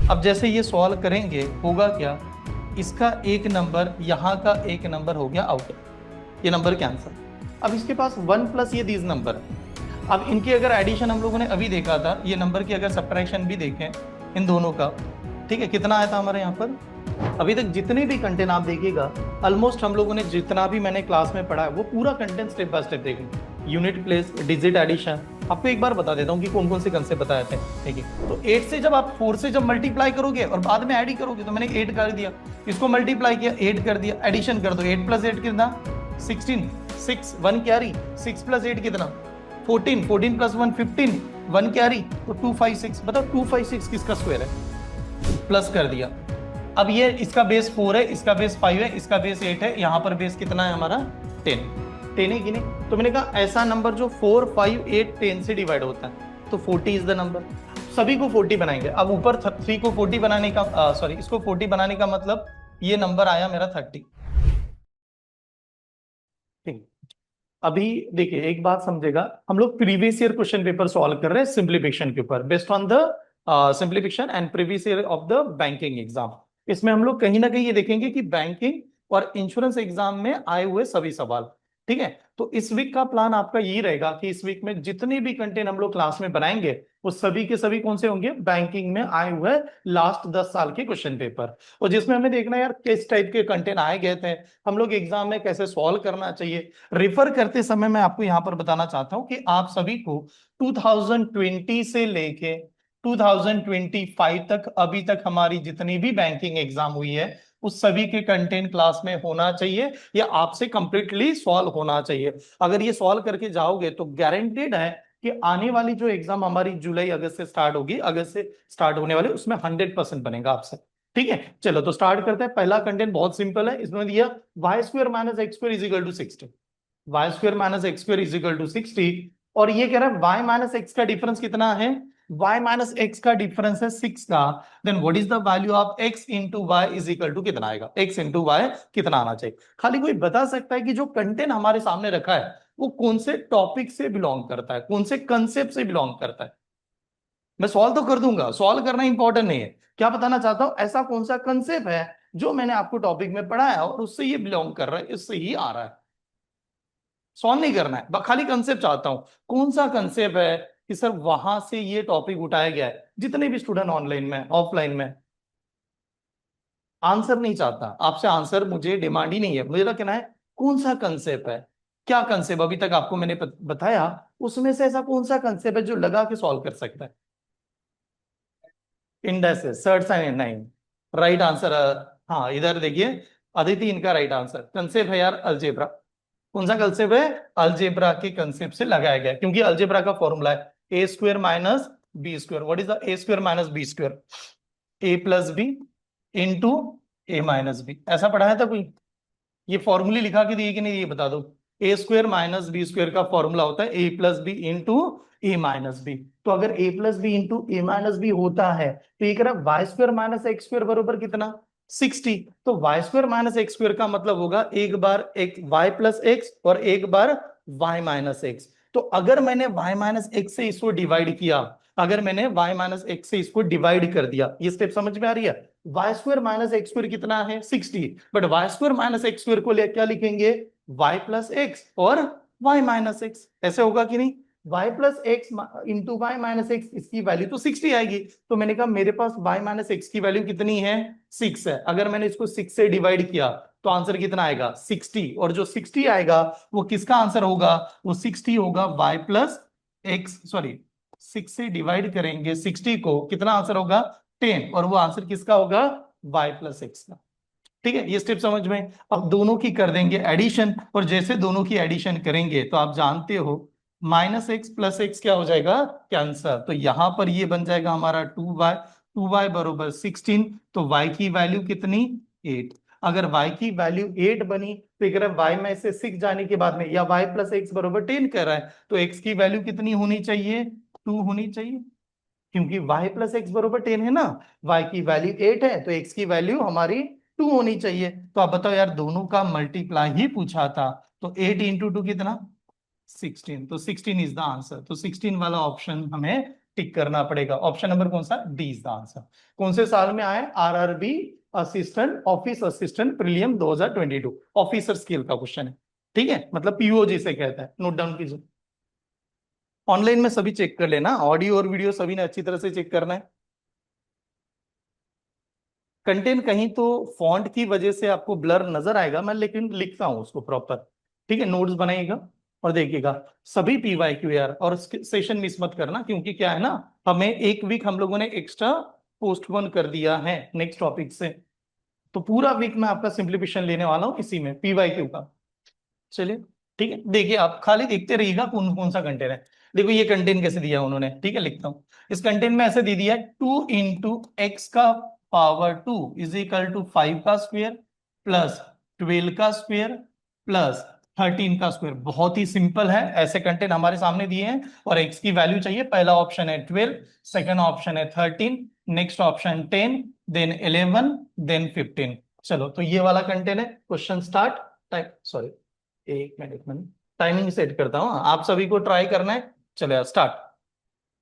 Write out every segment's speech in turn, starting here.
अब जैसे ये सॉल्व करेंगे होगा क्या, इसका एक नंबर यहाँ का एक नंबर हो गया आउट, ये नंबर कैंसिल। अब इसके पास वन प्लस ये दीज नंबर, अब इनकी अगर एडिशन हम लोगों ने अभी देखा था, ये नंबर की अगर सब्ट्रैक्शन भी देखें इन दोनों का, ठीक है, कितना आया था हमारे यहाँ पर। अभी तक जितने भी कंटेंट आप देखिएगा, ऑलमोस्ट हम लोगों ने जितना भी मैंने क्लास में पढ़ा है वो पूरा कंटेंट स्टेप बाय स्टेप देखेंगे। यूनिट प्लेस, डिजिट एडिशन, आपको एक बार बता देता हूँ कि कौन कौन से कंसेप्ट बताए थे। ठीक है, तो 8 से जब आप 4 से जब मल्टीप्लाई करोगे और बाद में ऐड ही करोगे, तो मैंने 8 कर दिया, इसको मल्टीप्लाई किया 8 कर दिया, एडिशन कर दो, 8 प्लस 8 कितना 16, 6 1 कैरी, 6 प्लस 8 कितना 14, 14 प्लस 1 15, 1 कैरी, तो 256। बताओ 256 किसका स्क्वायर है, प्लस कर दिया। अब ये इसका बेस 4 है, इसका बेस 5 है, इसका बेस 8 है, यहां पर बेस कितना है हमारा 10, 10 है कि नहीं। तो मैंने कहा ऐसा नंबर जो 4 5 8 10 से डिवाइड होता है, तो 40 इज द नंबर। सभी को 40 बनाएंगे। अब ऊपर 3 को 40 बनाने का सॉरी इसको 40 बनाने का मतलब ये नंबर आया मेरा 30। ठीक, अभी देखिए एक बात समझेगा, हम लोग previous year question paper solve कर रहे हैं सिंप्लीफिकेशन के ऊपर, based on the simplification and previous year of the banking exam. इसमें हम लोग कहीं ना कहीं ये देखेंगे कि बैंकिंग और इंश्योरेंस एग्जाम में आए हुए सभी सवाल। ठीक है, तो इस वीक का प्लान आपका यही रहेगा कि इस वीक में जितने भी कंटेंट हम लोग क्लास में बनाएंगे वो सभी के सभी कौन से होंगे, बैंकिंग में आए हुए लास्ट 10 साल के क्वेश्चन पेपर, और जिसमें हमें देखना है यार किस टाइप के कंटेंट आए गए थे, हम लोग एग्जाम में कैसे सॉल्व करना चाहिए। रेफर करते समय मैं आपको यहां पर बताना चाहता हूं कि आप सभी को 2020 से लेके 2025 तक अभी तक हमारी जितनी भी बैंकिंग एग्जाम हुई है उस सभी के कंटेंट क्लास में होना चाहिए, या आपसे कंप्लीटली सॉल्व होना चाहिए। अगर ये सॉल्व करके जाओगे तो गारंटेड है कि आने वाली जो एग्जाम हमारी जुलाई अगस्त से स्टार्ट होगी, अगस्त से स्टार्ट होने वाले उसमें 100% बनेगा आपसे। ठीक है, चलो तो स्टार्ट करते हैं। पहला कंटेंट बहुत सिंपल है, इसमें दिया y square minus x square is equal to 60, y square minus x square is equal to 60, और ये कह रहा है वाई माइनस एक्स का डिफरेंस कितना है, y माइनस एक्स का डिफरेंस है 6 का, then what is the value of x into y is equal to कितना आएगा, x इंटू वाई कितना आना चाहिए। खाली कोई बता सकता है कि जो कंटेंट हमारे सामने रखा है वो कौन से टॉपिक से बिलोंग करता है, कौन से कंसेप्ट से बिलोंग करता है। मैं सॉल्व तो कर दूंगा, सॉल्व करना इंपॉर्टेंट नहीं है, क्या बताना चाहता हूं ऐसा कौन सा कंसेप्ट है जो मैंने आपको टॉपिक में पढ़ाया और उससे ये बिलोंग कर रहा है, इससे ही आ रहा है। सॉल्व नहीं करना है, खाली कंसेप्ट चाहता हूं, कौन सा कंसेप्ट है कि सर वहां से ये टॉपिक उठाया गया है। जितने भी स्टूडेंट ऑनलाइन में ऑफलाइन में, आंसर नहीं चाहता आपसे, आंसर मुझे डिमांड ही नहीं है, मुझे कहना है कौन सा कंसेप्ट है, क्या कंसेप्ट अभी तक आपको मैंने बताया उसमें से ऐसा कौन सा कंसेप्ट है जो लगा के सॉल्व कर सकता है। Indexes, shirts and nine, right answer. हाँ इधर देखिए अदिति, इनका राइट आंसर कंसेप्ट है यार अलजेब्रा। कौन सा कंसेप्ट है, अलजेब्रा के कंसेप्ट से लगाया गया, क्योंकि अलजेब्रा का फॉर्मूला है a square minus b square. What is the a square minus b square, a plus b into a minus b, ऐसा पढ़ाया था कोई, ये फॉर्मूले लिखा के दिए कि नहीं ये बता दो। A square minus b square का फॉर्मूला होता है a plus b into a minus b, तो अगर a plus b into a minus b होता है तो ये कह रहा है y square minus x square बरोबर कितना 60, तो y square minus x square का मतलब होगा एक बार एक वाई प्लस एक्स और एक बार वाई माइनस एक्स। तो अगर मैंने वाई माइनस एक्स से इसको डिवाइड किया, अगर मैंने वाई माइनस एक्स से इसको डिवाइड कर दिया, ये स्टेप समझ में आ रही है, y square minus x square कितना है 60, but y square minus x square को क्या लिखेंगे वाई प्लस एक्स और वाई माइनस एक्स, ऐसे होगा कि नहीं, y plus x into y minus x, इसकी वैल्यू तो 60 आएगी। तो मैंने कहा मेरे पास वाई माइनस एक्स की वैल्यू कितनी है 6 है, अगर मैंने इसको 6 से डिवाइड किया तो आंसर कितना आएगा 60, और जो 60 आएगा वो किसका आंसर होगा, वो 60 होगा वाई प्लस एक्स, सॉरी 6 से डिवाइड करेंगे 60 को, कितना आंसर होगा 10, और वो आंसर किसका होगा वाई प्लस एक्स का। ठीक है, ये स्टेप समझ में। अब दोनों की कर देंगे एडिशन, और जैसे दोनों की एडिशन करेंगे तो आप जानते हो माइनस एक्स प्लस एक्स क्या हो जाएगा कैंसर, तो यहां पर ये बन जाएगा हमारा 2y, 2y बरोबर 16, तो y की वैल्यू कितनी 8। अगर y की वैल्यू 8 बनी तो एक y में से 6 जाने के बाद में, या y प्लस एक्स बरोबर 10 कर रहा है, तो x की वैल्यू कितनी होनी चाहिए 2 होनी चाहिए, क्योंकि y प्लस एक्स बरोबर 10 है ना, y की वैल्यू 8 है तो x की वैल्यू हमारी 2 होनी चाहिए। तो आप बताओ यार दोनों का मल्टीप्लाई ही पूछा था, तो 8 इंटू 2 कितना 16, तो 16 इज द आंसर, तो 16 वाला ऑप्शन हमें टिक करना पड़ेगा। ऑप्शन नंबर कौन सा, डी इज द आंसर। कौन से साल में आया, RRB assistant, office assistant prelim 2022, officer skill का क्वेश्चन है। ठीक है, मतलब पीओजी से कहता है, नोट डाउन कीजिए। ऑनलाइन में सभी चेक कर लेना, ऑडियो और वीडियो सभी ने अच्छी तरह से चेक करना है। कंटेंट कहीं तो फॉन्ट की वजह से आपको ब्लर नजर आएगा, मैं लेकिन लिखता हूं उसको प्रॉपर। ठीक है, नोट्स बनाइएगा और देखिएगा सभी पीवाई क्यू यार, और सेशन मिस मत करना, क्योंकि क्या है ना, हमें एक वीक हम लोगों ने एक्स्ट्रा पोस्टपोन कर दिया है नेक्स्ट टॉपिक से। तो पूरा वीक मैं आपका सिंप्लीफिकेशन लेने वाला हूँ इसी में पीवाई क्यू का। चलिए ठीक है, देखिए आप खाली देखते रहिएगा कौन कौन सा कंटेंट है। देखो ये कंटेंट कैसे दिया उन्होंने, ठीक है लिखता हूं। इस कंटेंट में ऐसे दे दिया है, 2 × x⁻² इज इक्वल टू 5 का स्क्वायर प्लस 12 का स्क्वायर प्लस 13 का स्क्वायर। बहुत ही सिंपल है, ऐसे कंटेंट हमारे सामने दिए हैं और x की वैल्यू चाहिए। पहला ऑप्शन है 12, सेकंड ऑप्शन है 13, नेक्स्ट ऑप्शन 10, देन 11, देन 15। चलो तो ये वाला कंटेंट है, क्वेश्चन स्टार्ट। टाइप सॉरी, एक मिनट एक मिनट, टाइमिंग सेट करता हूँ, आप सभी को ट्राई करना है। चलो यार स्टार्ट।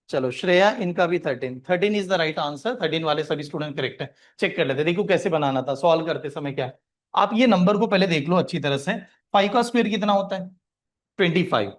चलो श्रेया, इनका भी 13, 13 इज द राइट आंसर। 13 वाले सभी स्टूडेंट करेक्ट है। चेक कर लेते, देखो कैसे बनाना था सॉल्व करते समय। क्या है, आप ये नंबर को पहले देख लो अच्छी तरह से। 5 का स्क्वायर कितना होता है, 25,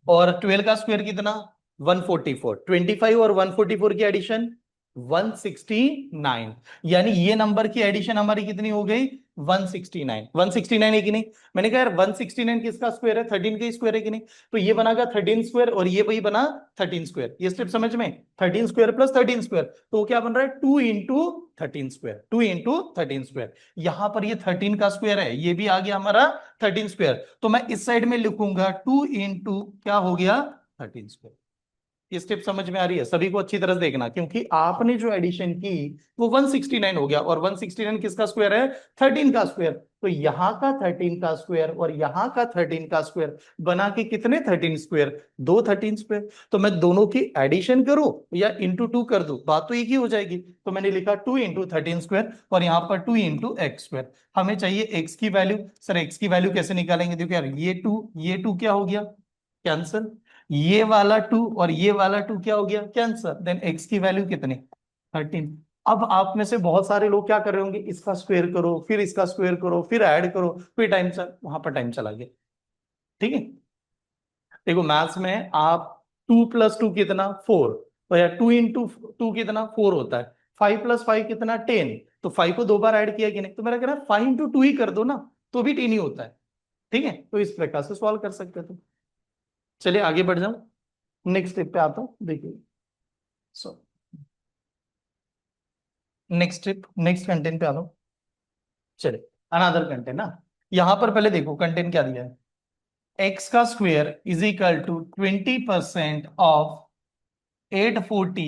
और 12 का स्क्वायर कितना, 144। 25 और 144 की एडिशन 169, यानी ये नंबर की एडिशन हमारी कितनी हो गई, 169। 169 है कि नहीं, मैंने कहा यार 169 किसका स्क्वायर है, 13 का स्क्वायर है कि नहीं। तो ये बना गया 13 स्क्वायर और ये वही बना 13 स्क्वायर। ये स्टेप समझ में, 13 स्क्वायर प्लस 13 स्क्वायर, तो क्या बन रहा है, 2 × 13 स्क्वायर, 2 × 13 स्क्वायर। यहां पर ये 13 का स्क्वायर है, ये भी आ गया हमारा 13 स्क्वायर। तो मैं इस साइड में लिखूंगा 2 × क्या हो गया, 13 स्क्वायर। ये स्टेप समझ में आ रही है सभी को, अच्छी तरह से देखना, क्योंकि आपने जो एडिशन की वो 169 हो गया, और 169 किसका स्क्वायर है, 13 का स्क्वायर। तो यहां का 13 का स्क्वायर और यहां का 13 का स्क्वायर बना के कितने 13 स्क्वायर, 2 13 स्क्वायर। तो मैं दोनों की एडिशन करूं या इंटू 2 कर दूं, बात तो एक ही हो जाएगी। तो मैंने लिखा 2 × 13 स्क्वायर और यहाँ पर 2 × x स्क्वायर। हमें चाहिए x की वैल्यू। सर x की वैल्यू कैसे निकालेंगे, देखो यार ये टू क्या हो गया, कैंसिल। ये वाला 2 और ये वाला 2 क्या हो गया, कैंसर। देन x की वैल्यू कितनी, 13। अब आप में से बहुत सारे लोग क्या कर रहे होंगे, इसका स्क्वायर करो फिर इसका स्क्वायर करो फिर ऐड करो, फिर टाइम वहां पर टाइम चला गया। ठीक है, देखो मैथ्स में आप 2 + 2 कितना, 4, तो यार 2 × 2 कितना, 4 होता है। 5 + 5 कितना, 10। तो 5 को 2 बार ऐड किया कि नहीं, तो मेरा कह रहा है 5 × 2 ही कर दो ना, तो भी 10 ही होता है। ठीक है, तो इस प्रकार से सॉल्व कर सकते हो तुम। चलिए आगे बढ़ जाओ, नेक्स्ट स्टेप पे आता हूं, देखिए। So next step, next content पे आ लो। चले, अनदर कंटेंट ना, यहां पर पहले देखो कंटेंट क्या दिया है, एक्स का square is equal to 20% of 840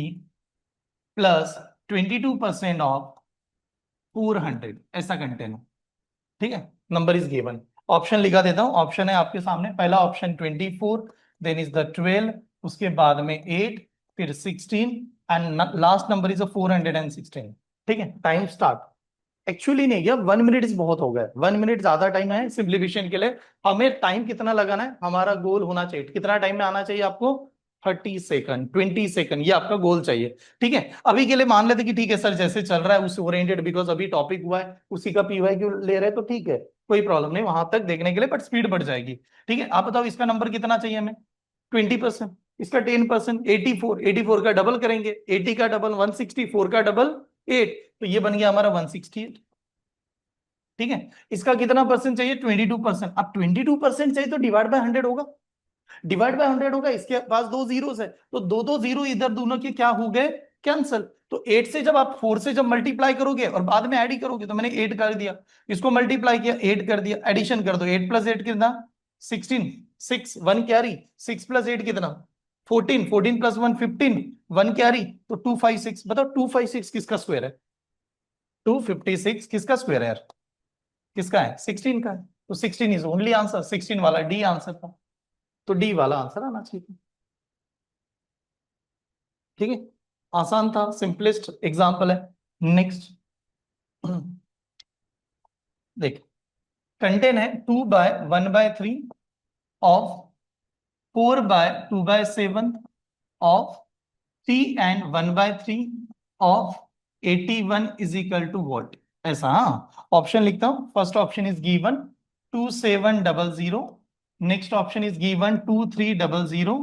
plus 22% of 400, ऐसा कंटेंट है। ठीक है, नंबर इज गिवन। ऑप्शन लिखा देता हूं, ऑप्शन है आपके सामने। पहला ऑप्शन 24, देन इज द 12, उसके बाद में 8, फिर 16 एंड लास्ट नंबर इज 416। ठीक है, टाइम स्टार्ट। एक्चुअली नहीं गया, 1 मिनट इज बहुत हो गया, 1 मिनट ज्यादा टाइम है सिंप्लीफिकेशन के लिए। हमें टाइम कितना लगाना है, हमारा गोल होना चाहिए कितना टाइम में आना चाहिए आपको, 30 सेकंड, 20 सेकंड, ये आपका गोल चाहिए। ठीक है, अभी के लिए मान लेते कि ठीक है सर जैसे चल रहा है उससे ओरिएंटेड, बिकॉज अभी टॉपिक हुआ है उसी का पीवाई क्यों ले रहे हैं, तो ठीक है कोई प्रॉब्लम नहीं वहां तक देखने के लिए, बट स्पीड बढ़ जाएगी। ठीक है, आप बताओ इसका नंबर कितना चाहिए हमें, 20%, इसका 10%, 84, 84 का डबल करेंगे, 80 का डबल 164 का डबल 8, तो ये बन गया हमारा 168। ठीक है, इसका कितना परसेंट चाहिए, 22%। अब 22% चाहिए तो डिवाइड बाय 100 होगा, डिवाइड बाय 100 होगा, इसके पास दो जीरोस है, तो दो दो जीरो इधर दोनों के क्या हो गए, कैंसल। तो 8 से जब आप 4 से जब मल्टीप्लाई करोगे और बाद में ऐड ही करोगे, तो मैंने 8 कर दिया, इसको मल्टीप्लाई किया 8 कर दिया, एडिशन कर दो, 8 + 8 कितना, 16, 6 1 कैरी, 6 + 8 कितना, 14, 14 + 1 15, 1 कैरी, तो 256। बताओ 256 किसका स्क्वायर है, 256 किसका स्क्वायर है यार, किसका है, 16 का है। तो 16 इज ओनली आंसर, 16 वाला डी आंसर था, तो डी वाला आंसर आना चाहिए। ठीक है, आसान था, सिंपलेस्ट एग्जांपल है। नेक्स्ट देख, कंटेन है 2/1/3 of 4/2/7 of 3 and 1/3 of 81 is equal to what? ऐसा, हाँ ऑप्शन लिखता हूं. First option is given 2700. Next option is given 2300.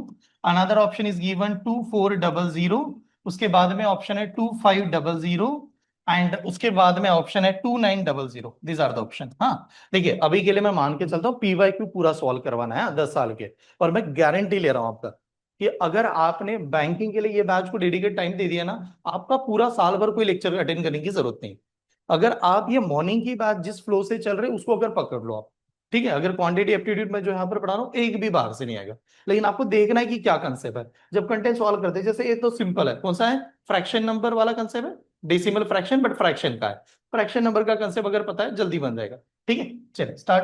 Another option is given 2400. उसके बाद में ऑप्शन है 2500 एंड उसके बाद में ऑप्शन है 2900. This are the option. हाँ देखिए, अभी के लिए मैं मान के चलता हूँ PYQ पूरा सॉल्व करवाना है 10 साल के, और मैं गारंटी ले रहा हूं आपका कि अगर आपने बैंकिंग के लिए ये बैच को डेडिकेट टाइम दे दिया ना, आपका पूरा साल भर कोई लेक्चर अटेंड करने की जरूरत नहीं. अगर आप ये मॉर्निंग की बैच जिस फ्लो से चल रहे उसको अगर पकड़ लो आप, ठीक है. अगर क्वांटिटी एप्टीट्यूड में जो यहाँ पर पढ़ा रहा हूँ एक भी बाहर से नहीं आएगा, लेकिन आपको देखना है कि क्या कंसेप्ट है जब कंटेंट सॉल्व करते हैं. जैसे ये तो सिंपल है, कौन सा है, फ्रैक्शन नंबर वाला कंसेप्ट है, डेसिमल फ्रैक्शन बट फ्रैक्शन का है. फ्रैक्शन नंबर का कंसेप्ट अगर पता है जल्दी बन जाएगा. ठीक है, चलिए स्टार्ट.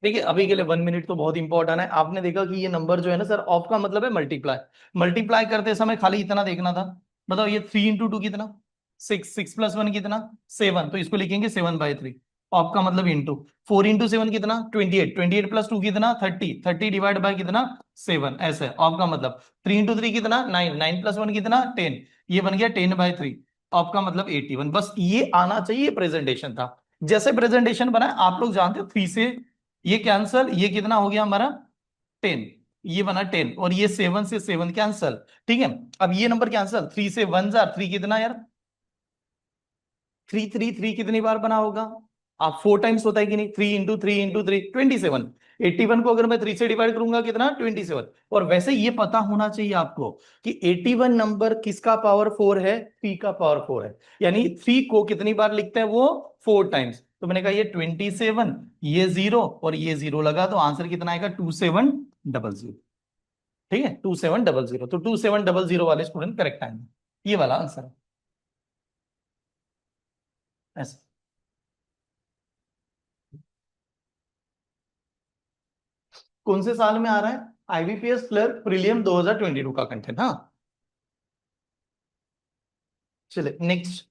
देखिए अभी के लिए 1 मिनट तो बहुत इंपॉर्टेंट है. आपने देखा कि ये नंबर जो है ना सर, ऑफ का मतलब है मल्टीप्लाई. मल्टीप्लाई करते समय खाली इतना देखना था. बताओ ये 3 × 2 कितना, 6, 6 + 1 कितना, 7. तो इसको लिखेंगे 7/3. ऑफ का मतलब इंटू 4 × 7 कितना, 28. 28 + 2 कितना, 30. 30 डिवाइड बाय कितना, 7. ऐसे ऑफ का मतलब 3 × 3 कितना, 9. 9 + 1 कितना, 10. ये बन गया 10/3. ऑफ का मतलब 81. बस ये आना चाहिए, प्रेजेंटेशन था. जैसे प्रेजेंटेशन बना है आप लोग जानते हो, 3 से ये कैंसल, ये कितना हो गया हमारा 10. ये बना 10 और ये 7 से 7 कैंसल. ठीक है, अब ये नंबर कैंसल, 3 से 1 जार 3 कितना यार, 3 कितनी बार बना होगा, आप 4 टाइम्स होता है कि नहीं, 3 × 3 × 3 27. 81 को अगर मैं 3 से डिवाइड करूंगा कितना, 27. और वैसे ये पता होना चाहिए आपको कि 81 नंबर किसका पावर 4 है, 3 का पावर 4 है. यानी 3 को कितनी बार लिखते हैं वो, 4 टाइम्स. तो मैंने कहा ये 27, ये 0 और ये 0 लगा, तो आंसर कितना आएगा, 2700. ठीक है, 2700. तो 2700 वाले स्टूडेंट करेक्ट आएंगे. ये वाला आंसर है ऐसा. कौन से साल में आ रहा है, IBPS क्लर्क प्रीलियम 2022 का कंटेंट. हाँ चले नेक्स्ट.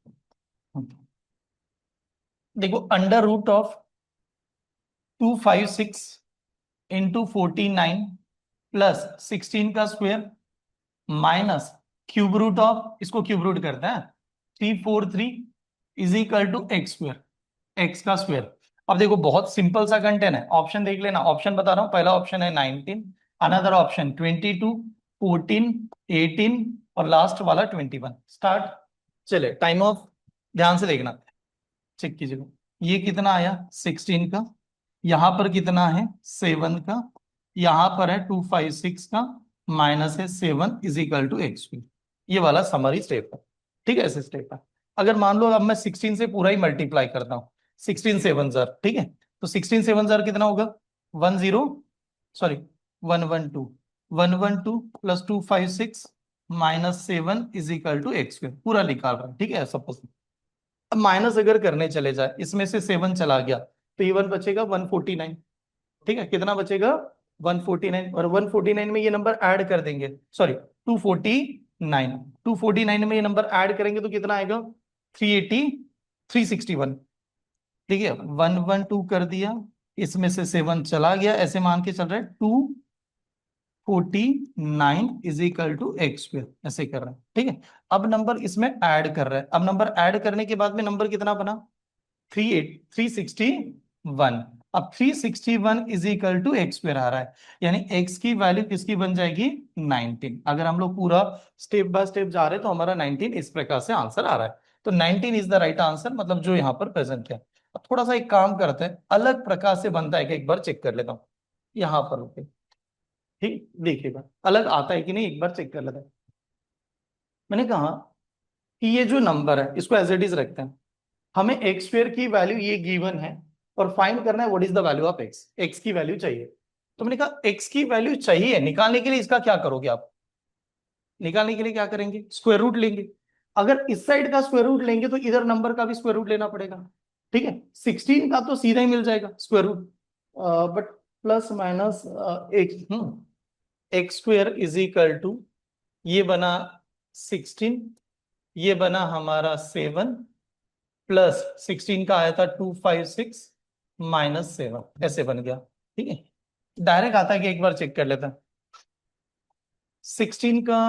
देखो, √256 इंटू 49 प्लस 16 का square minus cube root of, इसको क्यूब रूट करते हैं, 343 is equal to x square, x का स्क्वायर. अब देखो बहुत सिंपल सा कंटेंट है. ऑप्शन देख लेना, ऑप्शन बता रहा हूं. पहला ऑप्शन है 19, अनदर ऑप्शन 22, 14, 18 और लास्ट वाला 21. स्टार्ट. चले टाइम ऑफ, ध्यान से देखना, चेक कीजिएगा. ये कितना आया 16 का, यहां पर कितना है 7 का, यहां पर है 256 का, माइनस है 7 इज इक्वल टू एक्स. ये वाला समरी स्टेप है. ठीक है, ऐसे स्टेप है. अगर मान लो अब मैं 16 से पूरा ही मल्टीप्लाई करता हूँ, 16 7 जार, ठीक है. तो 16 7 जार कितना होगा, 10, sorry 112, 112 plus 256 minus 7 is equal to x square. पूरा निकाल रहा है, ठीक है. सपोज अब माइनस अगर करने चले जाए, इसमें से 7 चला गया तो ये 1 बचेगा 149. ठीक है, कितना बचेगा 149. और 149 में ये नंबर ऐड कर देंगे, सॉरी 249, 249 में ये नंबर ऐड करेंगे तो कितना आएगा 380, 361. ठीक है, 112 कर दिया, इसमें से 7 चला गया, ऐसे मान के चल रहा है 249 is equal to x square, ऐसे कर रहा है. ठीक है, अब नंबर इसमें ऐड कर रहा है. अब नंबर ऐड करने के बाद में नंबर कितना बना, 361. अब 361 is equal to x square आ रहा है, यानी एक्स की वैल्यू किसकी बन जाएगी 19. अगर हम लोग पूरा स्टेप बाय स्टेप जा रहे हैं तो हमारा 19 इस प्रकार से आंसर आ रहा है. तो 19 इज द राइट आंसर, मतलब जो यहाँ पर प्रेजेंट है. अब थोड़ा सा एक काम करते हैं, अलग प्रकार से बनता है कि एक बार चेक कर लेता हूँ. यहाँ पर रुके, ठीक देखिएगा अलग आता है कि नहीं, एक बार चेक कर लेते हैं. मैंने कहा कि ये जो नंबर है इसको एज इट इज रखते हैं. हमें एक्स स्क्वायर की वैल्यू ये गिवन है और फाइंड करना है what is the value of x. X की वैल्यू चाहिए. तो मैंने कहा एक्स की वैल्यू चाहिए, निकालने के लिए इसका क्या करोगे आप, निकालने के लिए क्या करेंगे, स्क्वायर रूट लेंगे. अगर इस साइड का स्क्वायर रूट लेंगे तो इधर नंबर का भी स्क्वायर रूट लेना पड़ेगा. ठीक है, 16 का तो सीधा ही मिल जाएगा square root, but plus minus x square is equal to, ये बना 16, ये बना हमारा 7 प्लस 16 का आया था 256 माइनस 7, ऐसे बन गया. ठीक है, डायरेक्ट आता है कि एक बार चेक कर लेता है. 16 का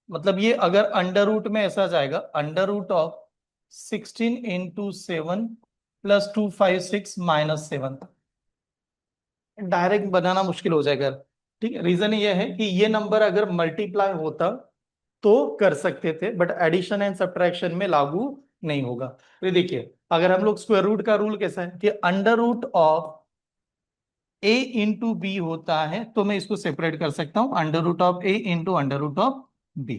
मतलब ये अगर अंडर रूट में ऐसा जाएगा, under root of 16 into 7 plus 256 minus 7, direct बनाना मुश्किल हो जाएगा। ठीक है, रीजन ये है कि ये नंबर अगर मल्टीप्लाई होता तो कर सकते थे, बट एडिशन एंड सब्ट्रैक्शन में लागू नहीं होगा। तो ये देखिए, अगर हम लोग स्क्वायर रूट का रूल कैसा है कि under root of a into b होता है, तो मैं इसको सेपरेट कर सकता हूं, under root of a into under root of b.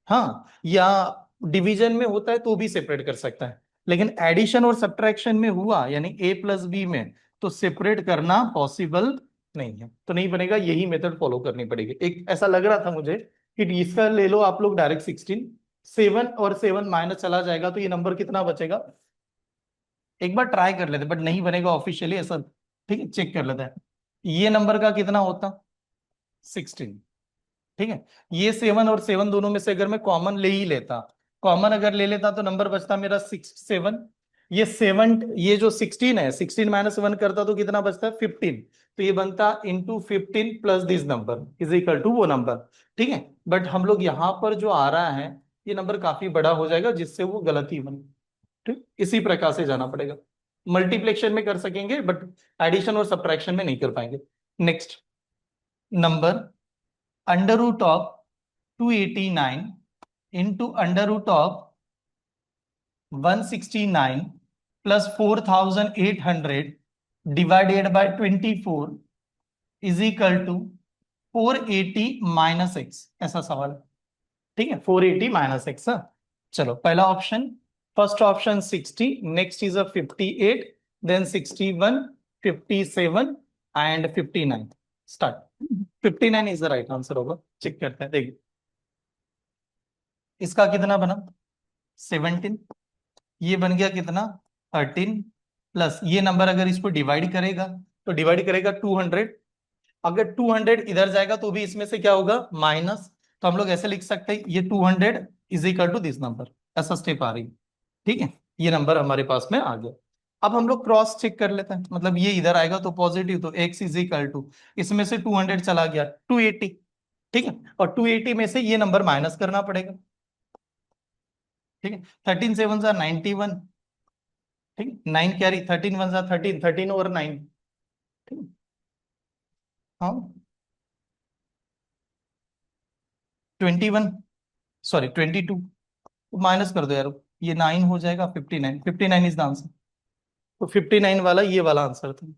हाँ, या डिवीजन में होता है तो भी सेपरेट कर सकता है, लेकिन एडिशन और सब्ट्रैक्शन में हुआ यानी ए प्लस बी में, तो सेपरेट करना पॉसिबल नहीं है, तो नहीं बनेगा, यही मेथड फॉलो करनी पड़ेगी। एक ऐसा लग रहा था मुझे कि इसका ले लो आप लोग डायरेक्ट 16, 7 और 7 माइनस चला जाएगा तो ये नंबर कितना बचेगा, एक बार ट्राई कर लेते, बट नहीं बनेगा ऑफिशियली ऐसा। ठीक है, चेक कर लेते हैं, ये नंबर का कितना होता, 16। ठीक है, ये 7 और 7 दोनों में से अगर मैं कॉमन ले ही लेता, कॉमन अगर ले लेता तो नंबर बचता मेरा 6 7। ये 7, ये जो 16 है, 16 माइनस 1 करता तो कितना बचता है 15, तो ये बनता into 15 plus this number is equal to वो नंबर। ठीक है, बट हम लोग यहाँ पर जो आ रहा है ये नंबर काफी बड़ा हो जाएगा जिससे वो गलती बनी। ठीक, इसी प्रकार से जाना पड़ेगा, मल्टीप्लेक्शन में कर सकेंगे बट एडिशन और सब्ट्रैक्शन में नहीं कर पाएंगे। Next number, under root of 289 into under root of 169 plus 4800 divided by 24 is equal to 480 minus x, ऐसा सवाल है। ठीक है, 480 माइनस एक्स। चलो पहला option, first option 60, next is a 58, then 61, 57 and 59। Start. 59 is the right answer होगा, check करते हैं, देखिए इसका कितना बना 17, ये बन गया कितना 13, प्लस ये नंबर अगर इसको डिवाइड करेगा तो डिवाइड करेगा 200, अगर 200 इधर जाएगा तो भी इसमें से क्या होगा माइनस, तो हम लोग ऐसे लिख सकते हैं ये 200 is equal to this number, ऐसा स्टेप आ रही है। ठीक है, ये नंबर हमारे पास में आ गया। अब हम लोग क्रॉस चेक कर लेते हैं, मतलब ये इधर आएगा तो पॉजिटिव, तो x इज इक्वल टू, इसमें से 200 चला गया 280। ठीक है, और 280 में से ये नंबर माइनस करना पड़ेगा। ठीक है, 13 7 जा 91। ठीक है, 9 कैरी, 13 1 जा 13, 13 और 9। ठीक है, हाँ 21, सॉरी 22, माइनस कर दो यार, ये 9 हो जाएगा, 59, 59 इज द आंसर, तो 59 वाला ये वाला आंसर था।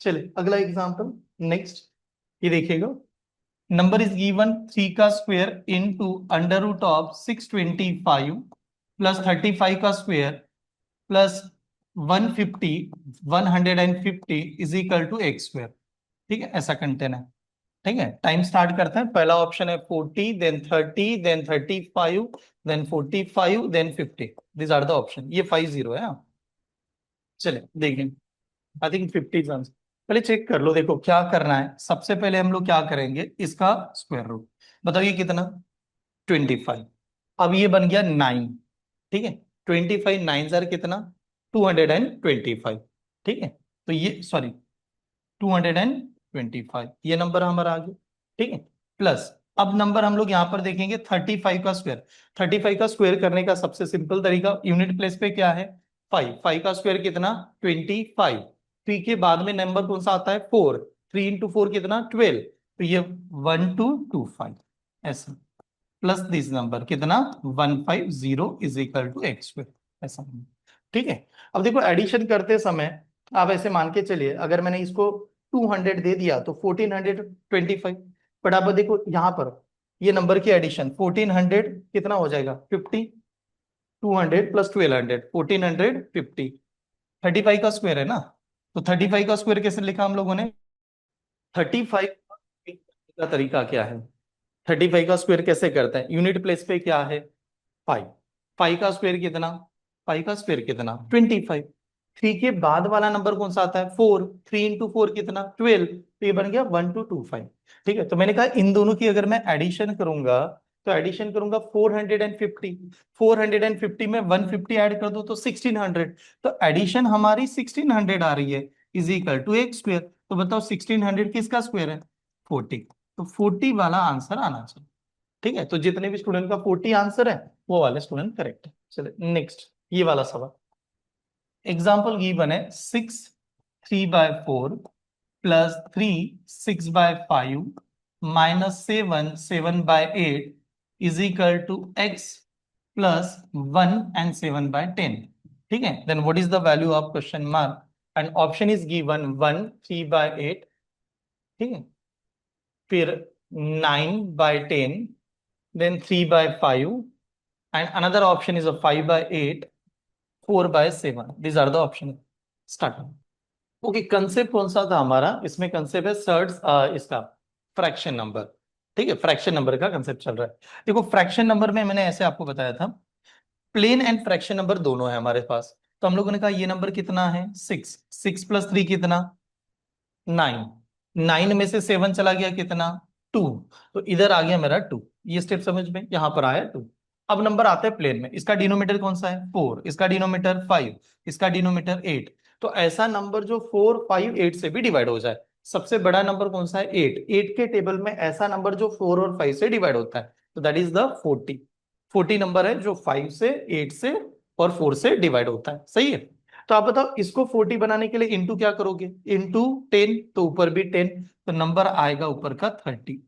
चले अगला एग्जांपल, नेक्स्ट, ये देखिएगा, नंबर इज गिवन 3 का square into under root of 625 plus 35 का square plus 150 150 is equal to x square. ठीक है, ऐसा कंटेन है। ठीक है, टाइम स्टार्ट करते हैं, पहला ऑप्शन है 40, then 30, then 35, then 45, then 50, this are the option, ये 50 है। चले देखें, आई थिंक 50 is answer। पहले चेक कर लो, देखो क्या करना है, सबसे पहले हम लोग क्या करेंगे, इसका स्क्वायर रूट, बताइए कितना 25, अब ये बन गया 9। ठीक है, 25 9 जार कितना 225। ठीक है, तो ये सॉरी 225, ये नंबर हमारा आ गया। ठीक है, प्लस अब नंबर हम लोग यहां पर देखेंगे 35 का स्क्वायर, 35 का स्क्वायर करने का सबसे सिंपल तरीका, यूनिट प्लेस पे क्या है 5, 5 का स्क्वायर कितना 25, 3 के बाद में नंबर कौन सा आता है 4, 3 इंटू 4 कितना 12, तो ये 1225 ऐसा, प्लस दिस नंबर कितना 150 is equal to x square, ऐसा। ठीक है, अब देखो एडिशन करते समय आप ऐसे मान के चलिए, अगर मैंने इसको 200 दे दिया तो 1425, बट आप देखो यहाँ पर ये नंबर की एडिशन 1400 कितना हो जाएगा 50, 200 प्लस 1200 1450, 35 का स्क्वायर है ना, तो 35 का स्क्वायर कैसे लिखा हम लोगों ने, 35 का तरीका क्या है, 35 का स्क्वायर कैसे करते हैं, यूनिट प्लेस पे क्या है 5, 5 का स्क्वायर कितना, 5 का स्क्वायर कितना 25, 3 के बाद वाला नंबर कौन सा आता है 4, 3 इंटू 4 कितना 12, तो ये बन गया 1225। ठीक है, तो मैंने कहा इन दोनों की अगर मैं एडिशन करूंगा तो एडिशन करूंगा 450, 450 में 150 ऐड कर दो तो 1600, तो एडिशन हमारी 1600 आ रही है is equal to x square, तो बताओ 1600 किसका स्क्वायर है 40, तो 40 वाला आंसर आना चाहिए। ठीक है, तो जितने भी स्टूडेंट का 40 आंसर है वो वाले स्टूडेंट करेक्ट है। चलिए नेक्स्ट ये वाला सवाल। एग्जाम्पल गिवन है 6 3/4 plus 3 6/5 minus 7 7/8 is equal to x plus 1 and 7/10। ठीक है, then what is the value of question mark and option is given 1 3/8, ठीक है, फिर 9/10, then 3/5 and another option is a 5/8, 4/7. These are the options. Start. Okay, concept कौन सा था हमारा इसमें? कंसेप्ट है सर्ड्स, इसका फ्रैक्शन नंबर। ठीक है, फ्रैक्शन नंबर का कंसेप्ट चल रहा है। देखो फ्रैक्शन नंबर में मैंने ऐसे आपको बताया था, प्लेन एंड फ्रैक्शन नंबर दोनों है हमारे पास। तो हम लोगों ने कहा ये नंबर कितना है 6, 6 प्लस 3 कितना 9, 9 में से 7 चला गया कितना 2, तो इधर आ गया मेरा 2। ये स्टेप समझ में, यहां पर आया 2। अब नंबर आता है प्लेन में, इसका डिनोमिनेटर कौन सा है 4, इसका डिनोमिनेटर 5, इसका डिनोमिनेटर 8। तो ऐसा नंबर जो 4 5 8 से भी डिवाइड हो जाए। सबसे बड़ा नंबर कौन सा है 8, 8 के टेबल में ऐसा नंबर जो 4 और 5 से डिवाइड होता है, तो दैट इज द 40। 40 नंबर है जो 5 से 8 से और 4 से डिवाइड होता है, सही है। तो आप बताओ इसको 40 बनाने के लिए इंटू क्या करोगे, इंटू 10, तो ऊपर भी 10, तो नंबर आएगा ऊपर का 30।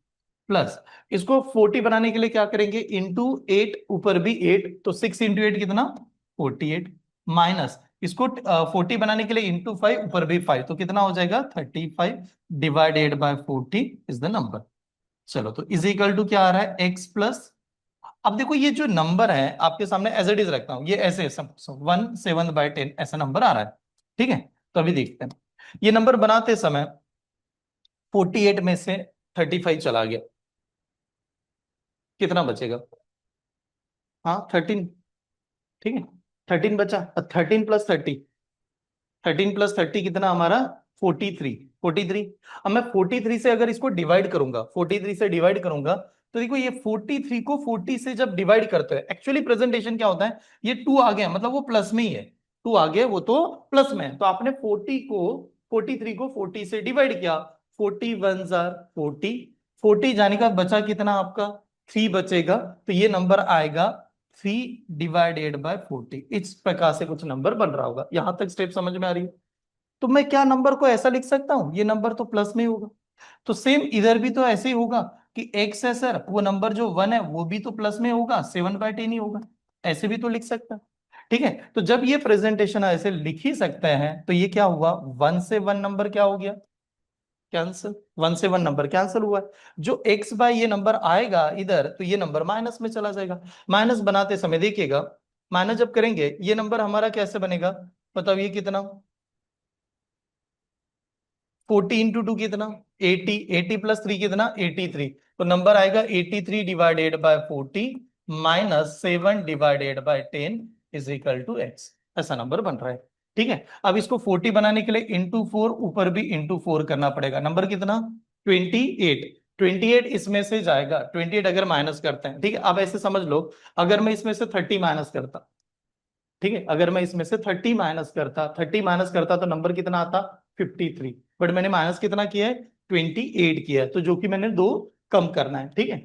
प्लस इसको 40 बनाने के लिए क्या करेंगे, इंटू 8, ऊपर भी 8, तो 6 इंटू 8 कितना 48, माइनस इसको 40 बनाने के लिए इंटू 5, ऊपर भी 5, तो कितना हो जाएगा 35 divided by 40 is the number. चलो, तो इज इक्वल टू क्या आ रहा है x प्लस, अब देखो ये जो नंबर है आपके सामने एज इट इज रखता हूं, ये ऐसे 1/7 ऐसा नंबर आ रहा है। ठीक है, तो अभी देखते हैं ये नंबर बनाते समय 48 में से 35 चला गया, कितना बचेगा? हाँ 13, ठीक है 13 बचा। 13 प्लस 30 कितना हमारा 43, 43। अब मैं 43 से अगर इसको डिवाइड करूंगा, 43 से डिवाइड करूंगा, तो देखो ये 43 को 40 से जब डिवाइड करते हैं, एक्चुअली प्रेजेंटेशन क्या होता है, ये 2 आ गया मतलब वो प्लस में ही है, 2 आ गया वो तो प्लस में है। तो आपने 43 को 40 से डिवाइड किया, 41 जार 40, 40 जाने का बचा कितना आपका 3 बचेगा, तो ये नंबर आएगा 3/40। इस प्रकार से कुछ नंबर बन रहा होगा, यहां तक स्टेप समझ में आ रही है? तो मैं क्या नंबर को ऐसा लिख सकता हूं, ये नंबर तो प्लस में ही होगा, तो सेम इधर भी तो ऐसे ही होगा कि एक्स है सर, वो नंबर जो 1 है वो भी तो प्लस में होगा, 7/10 ही होगा, ऐसे भी तो लिख सकता है। ठीक है, तो जब ये प्रेजेंटेशन ऐसे लिख ही सकते हैं, तो ये क्या हुआ 1 से 1 नंबर क्या हो गया कैंसिल, 1 से 1 नंबर कैंसिल हुआ है। जो x बाय ये नंबर आएगा इधर, तो ये नंबर माइनस में चला जाएगा। माइनस बनाते समय देखिएगा, माइनस जब करेंगे ये नंबर हमारा कैसे बनेगा, बताओ ये कितना 40 इंटू 2 कितना 80, 80 प्लस 3 कितना 83, तो नंबर आएगा 83 divided by 40 minus 7 divided by 10 is equal to x। ऐसा नंबर बन रहा है। ठीक है, अब इसको 40 बनाने के लिए इंटू 4, ऊपर भी इंटू 4 करना पड़ेगा, नंबर कितना 28, 28 इसमें से जाएगा, 28 अगर माइनस करते हैं, ठीक है, अब ऐसे समझ लो, अगर मैं इसमें से 30 माइनस करता, ठीक है, अगर मैं इसमें से 30 माइनस करता तो नंबर कितना आता 53, बट मैंने माइनस कितना किया है 28 किया है, तो जो कि मैंने 2 कम करना है। ठीक है,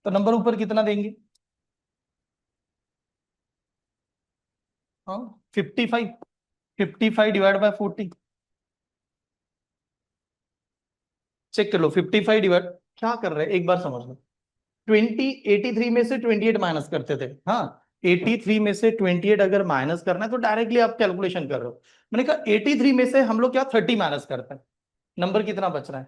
तो नंबर ऊपर कितना देंगे, हाँ 55, 55 डिवाइड बाय 40, चेक कर लो 55 डिवाइड, क्या कर रहे हैं एक बार समझ लो, 83 में से 28 माइनस करते थे, हाँ 83 में से 28 अगर माइनस करना है तो डायरेक्टली आप कैलकुलेशन कर रहे हो, मैंने कहा 83 में से हम लोग क्या 30 माइनस करते हैं, नंबर कितना बच रहा है,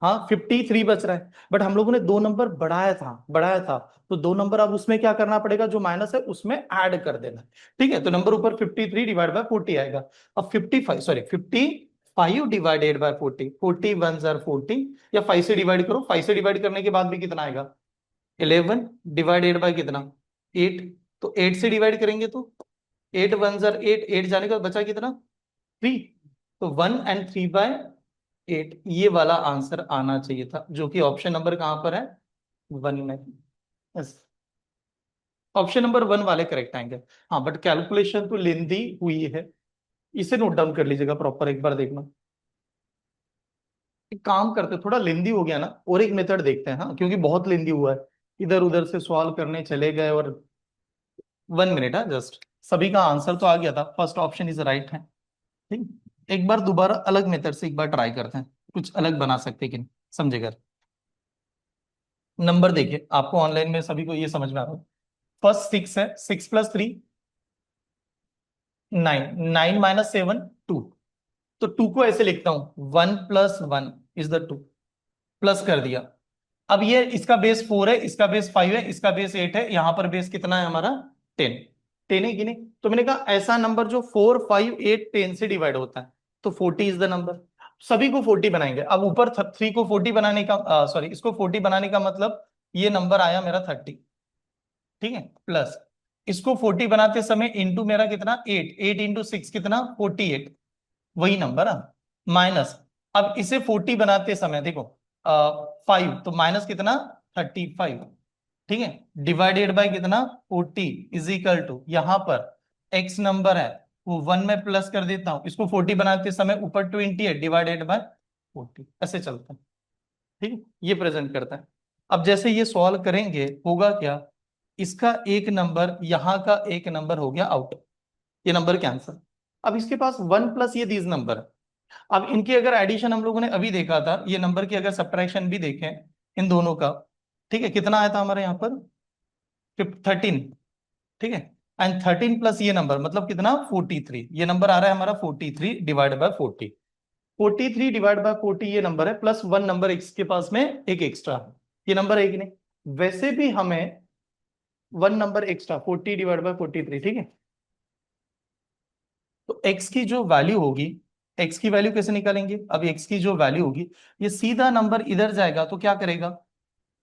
हाँ 53 बच रहा है, बट हम लोगों ने 2 नंबर बढ़ाया था, तो 2 नंबर अब उसमें क्या करना पड़ेगा, जो माइनस है उसमें ऐड कर देना। ठीक है, तो नंबर ऊपर 53 डिवाइड बाय 40 आएगा। अब 55 डिवाइडेड बाय 40, 40 1 जार 40, या 5 से डिवाइड करो, 5 से डिवाइड करने के बाद भी कितना आएगा 11 डिवाइडेड बाय कितना 8, तो 8 से डिवाइड करेंगे तो 8 1 जार 8, 8 जाने का बचा कितना 3, तो 1 एंड 3/8, ये वाला आंसर आना चाहिए था, जो कि ऑप्शन नंबर कहां पर है 1 में। यस, ऑप्शन नंबर 1 वाले करेक्ट आएंगे। हाँ बट कैलकुलेशन तो लेंदी हुई है, इसे नोट डाउन कर लीजिएगा प्रॉपर, एक बार देखना। एक काम करते, थोड़ा लेंदी हो गया ना, और एक मेथड देखते हैं, हाँ, क्योंकि बहुत लेंदी हुआ है, इधर उधर से सॉल्व करने चले गए, और 1 मिनट, हाँ, जस्ट सभी का आंसर तो आ गया था, फर्स्ट ऑप्शन इज राइट है। ठीक, एक बार दोबारा अलग मेथड से एक बार ट्राई करते हैं, कुछ अलग बना सकते हैं कि नहीं, समझेगा। नंबर देखिए, आपको ऑनलाइन में सभी को ये समझ में आ रहा है, फर्स्ट 6 है, 6 + 3 9, 9 - 7 2, तो 2 को ऐसे लिखता हूं, 1 + 1 इज द 2, प्लस कर दिया। अब ये इसका बेस 4 है, इसका बेस 5 है, इसका बेस 8 है, यहां पर बेस कितना है हमारा, 10। 10 है कि नहीं, तो मैंने कहा ऐसा नंबर जो 4 5 8 10 से डिवाइड होता है, तो 40 इज द नंबर। सभी को 40 बनाएंगे। अब ऊपर 3 को 40 बनाने का, सॉरी, इसको 40 बनाने का मतलब ये नंबर आया मेरा 30, ठीक है, प्लस इसको 40 बनाते समय इंटू मेरा कितना, 8, 8 × 6 कितना, 48, वही नंबर है, माइनस। अब इसे 40 बनाते समय देखो, 5, तो माइनस कितना, 35, ठीक है, डिवाइडेड बाय कितना, 40, इज इक्वल टू, यहां पर x नंबर है वो 1 में प्लस कर देता हूं, इसको 40 बनाते समय ऊपर 20 है, डिवाइडेड बाय 40, ऐसे चलता है। ठीक है, ये प्रेजेंट करता है। अब जैसे ये सॉल्व करेंगे, होगा क्या, इसका एक नंबर, यहां का एक नंबर हो गया आउट, ये नंबर कैंसिल। अब इसके पास 1 प्लस ये दीज नंबर। अब इनकी अगर एडिशन हम लोगों ने अभी देखा था, ये नंबर की अगर सब्ट्रैक्शन भी देखें इन दोनों का, ठीक है, कितना आया था हमारे यहाँ पर, 13, ठीक है, एंड 13 प्लस ये नंबर मतलब कितना, 43, ये नंबर आ रहा है हमारा 43 डिवाइड बाय 40, 43 डिवाइड बाय 40 ये नंबर है, प्लस 1 नंबर एक्स के पास में एक एक्स्ट्रा है, ये नंबर है कि नहीं। वैसे भी हमें 1 नंबर एक्स्ट्रा, 40 डिवाइड बाय 43, ठीक है, तो x की जो वैल्यू होगी, x की वैल्यू कैसे निकालेंगे, अब x की जो वैल्यू होगी, ये सीधा नंबर इधर जाएगा तो क्या करेगा,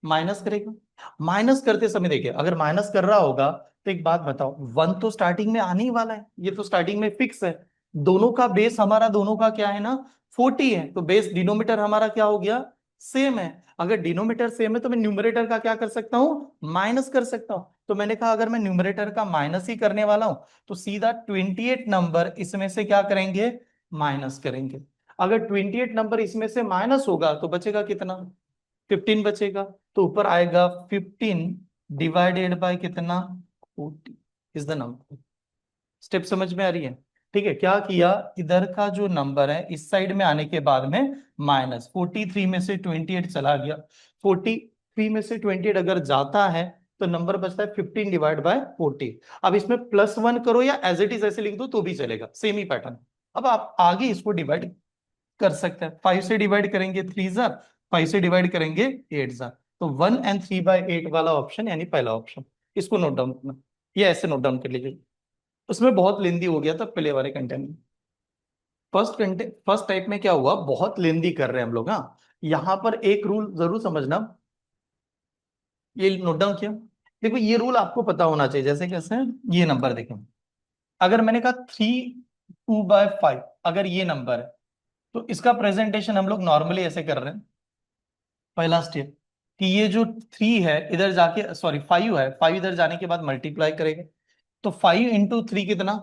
माइनस करेगा। माइनस करते समय देखिए, अगर माइनस कर रहा होगा तो एक बात बताओ, 1 तो स्टार्टिंग में आने ही वाला है, ये तो स्टार्टिंग में फिक्स है। दोनों का बेस हमारा, दोनों का क्या है ना, 40 है, तो बेस डिनोमिनेटर हमारा क्या हो गया, सेम है। अगर डिनोमिनेटर सेम है तो मैं न्यूमरेटर का क्या कर सकता हूँ, माइनस कर सकता हूँ। तो मैंने कहा अगर मैं न्यूमरेटर का माइनस ही करने वाला हूं, तो सीधा 28 नंबर इसमें से क्या करेंगे, माइनस करेंगे। अगर 28 नंबर इसमें से माइनस होगा तो बचेगा कितना, 15 बचेगा। तो ऊपर आएगा 15 डिवाइडेड बाय कितना, 40 इज द नंबर। स्टेप समझ में आ रही है। ठीक है, क्या किया, इधर का जो नंबर है इस साइड में आने के बाद में माइनस, 43 में से 28 चला गया, 43 में से 28 अगर जाता है तो नंबर बचता है 15 डिवाइड बाय 40। अब इसमें +1 करो या एज इट इज ऐसे लिख दो तो भी चलेगा, सेम ही पैटर्न। अब आप आगे इसको डिवाइड कर सकते हैं, 5 से डिवाइड करेंगे 3 जार, 5 से डिवाइड करेंगे 8 जार, तो 1 एंड 3/8 वाला ऑप्शन यानी पहला ऑप्शन, इसको नोट डाउन करना, ये ऐसे नोट डाउन कर लीजिए। उसमें बहुत लेंदी हो गया था पहले वाले कंटेंट में। फर्स्ट टाइप में क्या हुआ, बहुत लेंदी कर रहे हैं हम लोग, हाँ, यहां पर एक रूल जरूर समझना, ये नोट डाउन किया। देखो ये रूल आपको पता होना चाहिए, जैसे कैसे, ये नंबर देखें, अगर मैंने कहा 3/2/5, अगर ये नंबर है तो इसका प्रेजेंटेशन हम लोग नॉर्मली ऐसे कर रहे हैं। पहला स्टेप कि ये जो 3 है इधर जाके, सॉरी 5 है, 5 इधर जाने के बाद मल्टीप्लाई करेगा, तो 5 × 3 कितना,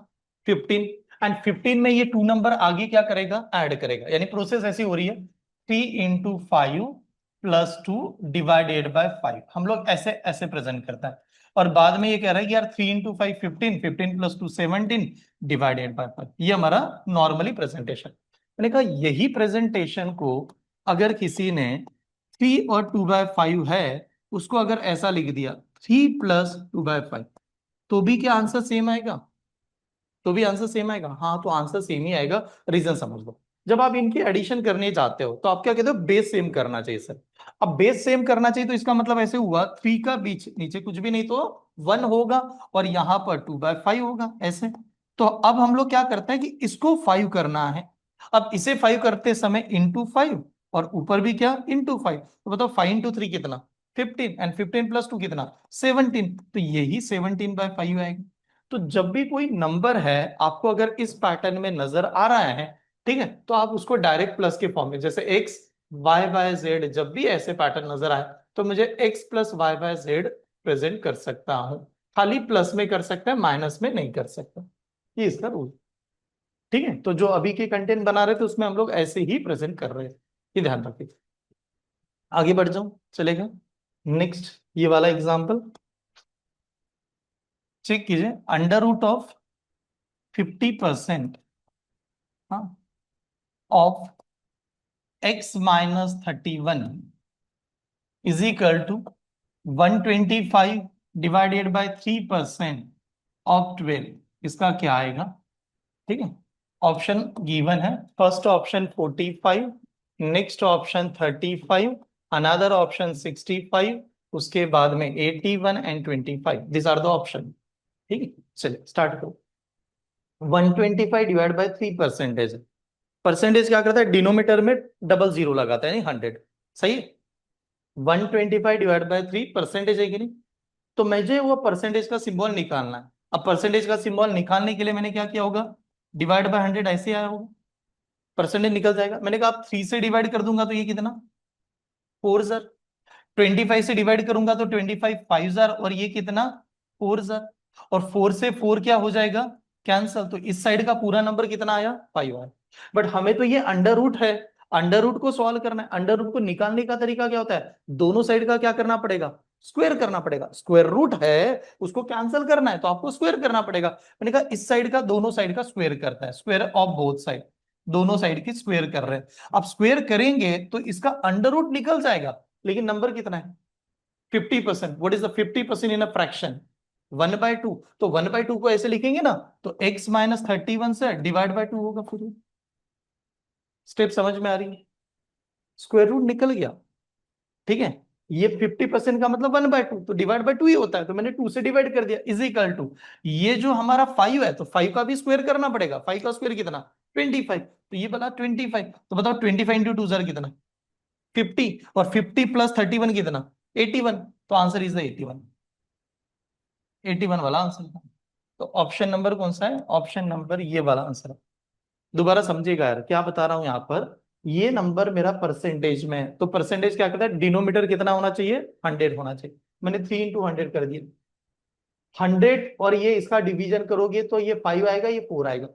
15, एंड 15 में ये 2 नंबर आगे क्या करेगा, ऐड करेगा, यानी प्रोसेस ऐसी हो रही है, 3 × 5 + 2 डिवाइडेड बाय 5, हम लोग ऐसे ऐसे प्रेजेंट करता है। और बाद में ये कह रहा है कि यार 3 × 5 15, 15 + 2 17 डिवाइडेड बाय 5, ये हमारा नॉर्मली प्रेजेंटेशन। मैंने कहा यही प्रेजेंटेशन को अगर किसी ने 3 और 2/5 है, उसको अगर ऐसा लिख दिया 3 + 2/5, तो भी क्या आंसर सेम आएगा, तो भी आंसर सेम आएगा, हाँ, तो आंसर सेम ही आएगा। रीजन समझ लो, जब आप इनकी एडिशन करने जाते हो तो आप क्या कहते हो, बेस सेम करना चाहिए सर। अब बेस सेम करना चाहिए तो इसका मतलब ऐसे हुआ, 3 का बीच नीचे कुछ भी नहीं तो 1 होगा, और यहां पर 2/5 होगा, ऐसे। तो अब हम लोग क्या करते हैं कि इसको 5 करना है। अब इसे 5 करते समय ×5, और ऊपर भी क्या, ×5, तो बताओ 5 × 3 कितना, 15, एंड 15 + 2 कितना, 17, तो यही 17/5 आएगा। तो जब भी कोई नंबर है आपको अगर इस पैटर्न में नजर आ रहा है, ठीक है, तो आप उसको डायरेक्ट प्लस के फॉर्म में, जैसे एक्स वाई बाय जेड, जब भी ऐसे पैटर्न नजर आए तो मुझे x + y by z present कर सकता हूं। खाली प्लस में कर सकता है, माइनस में नहीं कर सकता, ये इसका रूल। ठीक है, तो जो अभी के कंटेंट बना रहे थे उसमें हम लोग ऐसे ही प्रेजेंट कर रहे हैं। ये ध्यान रखिए। आगे बढ़ जाऊं, चलेगा। नेक्स्ट ये वाला एग्जांपल चेक कीजिए। Under root of 50% of x minus 31 is equal to 125 divided by 3% of 12। इसका क्या आएगा? ठीक है, ऑप्शन गिवन है। First option 45, next option 35, another option 65, उसके बाद में 81 and 25। This are the option. ठीक है, चलिए स्टार्ट करो। 125 डिवाइड बाय 3%। परसेंटेज क्या करता है? डिनोमिनेटर में डबल जीरो लगाता है, नहीं 100। सही है। 125 डिवाइड बाय 3 परसेंटेज है कि नहीं? तो मुझे वो परसेंटेज का सिंबल निकालना है। अब परसेंटेज का सिंबल निकालने के लिए मैंने क्या किया होगा? डिवाइड बाय 100 ऐसे आया होगा, परसेंटेज निकल जाएगा। मैंने कहा आप 3 से डिवाइड कर दूंगा तो ये कितना? 4 सर। 25 से डिवाइड करूंगा तो 25 5 जार, और ये कितना? 4 जार। और 4 से 4 क्या हो जाएगा? कैंसल। तो इस साइड का पूरा नंबर कितना आया? 5 आया। बट हमें तो ये अंडर रूट है, अंडर रूट को सॉल्व करना है। अंडर रूट को निकालने का तरीका क्या होता है? दोनों साइड का क्या करना पड़ेगा? स्क्वायर करना पड़ेगा। स्क्वायर रूट है, उसको कैंसिल करना है तो आपको स्क्वायर करना पड़ेगा। मैंने कहा इस साइड का दोनों साइड का स्क्वायर करता है, स्क्वायर ऑफ बोथ साइड, दोनों साइड की स्क्वायर कर रहे हैं। अब स्क्वायर करेंगे तो इसका अंडर रूट निकल जाएगा, लेकिन नंबर कितना है? 50%। What is the 50% in a fraction? 1/2। तो 1/2 को ऐसे लिखेंगे ना, तो x माइनस 31 से डिवाइड बाय 2 होगा। फिर स्टेप समझ में आ रही है? स्क्वायर रूट निकल गया। ठीक है, ये 50% का मतलब 1/2, तो डिवाइड बाय 2 ही होता है, तो मैंने 2 से डिवाइड कर दिया, इज इक्वल टू ये जो हमारा 5 है, तो 5 का भी स्क्वायर करना पड़ेगा। 5 का स्क्वायर कितना? 25। तो ये बना 25। तो बताओ 25 इंटू 2 जार कितना? 50। और 50 प्लस 31 कितना? 81। तो आंसर इज द 81। 81 वाला आंसर था। तो ऑप्शन नंबर कौन सा है? ऑप्शन नंबर ये वाला आंसर है। दोबारा समझिएगा यार, क्या बता रहा हूं यहां पर। ये नंबर मेरा परसेंटेज में है, तो परसेंटेज क्या करता है? डिनोमीटर कितना होना चाहिए? 100 होना चाहिए। मैंने 3 इंटू 100 कर दिया। 100 और ये इसका डिवीजन करोगे तो ये 5 आएगा, ये 4 आएगा।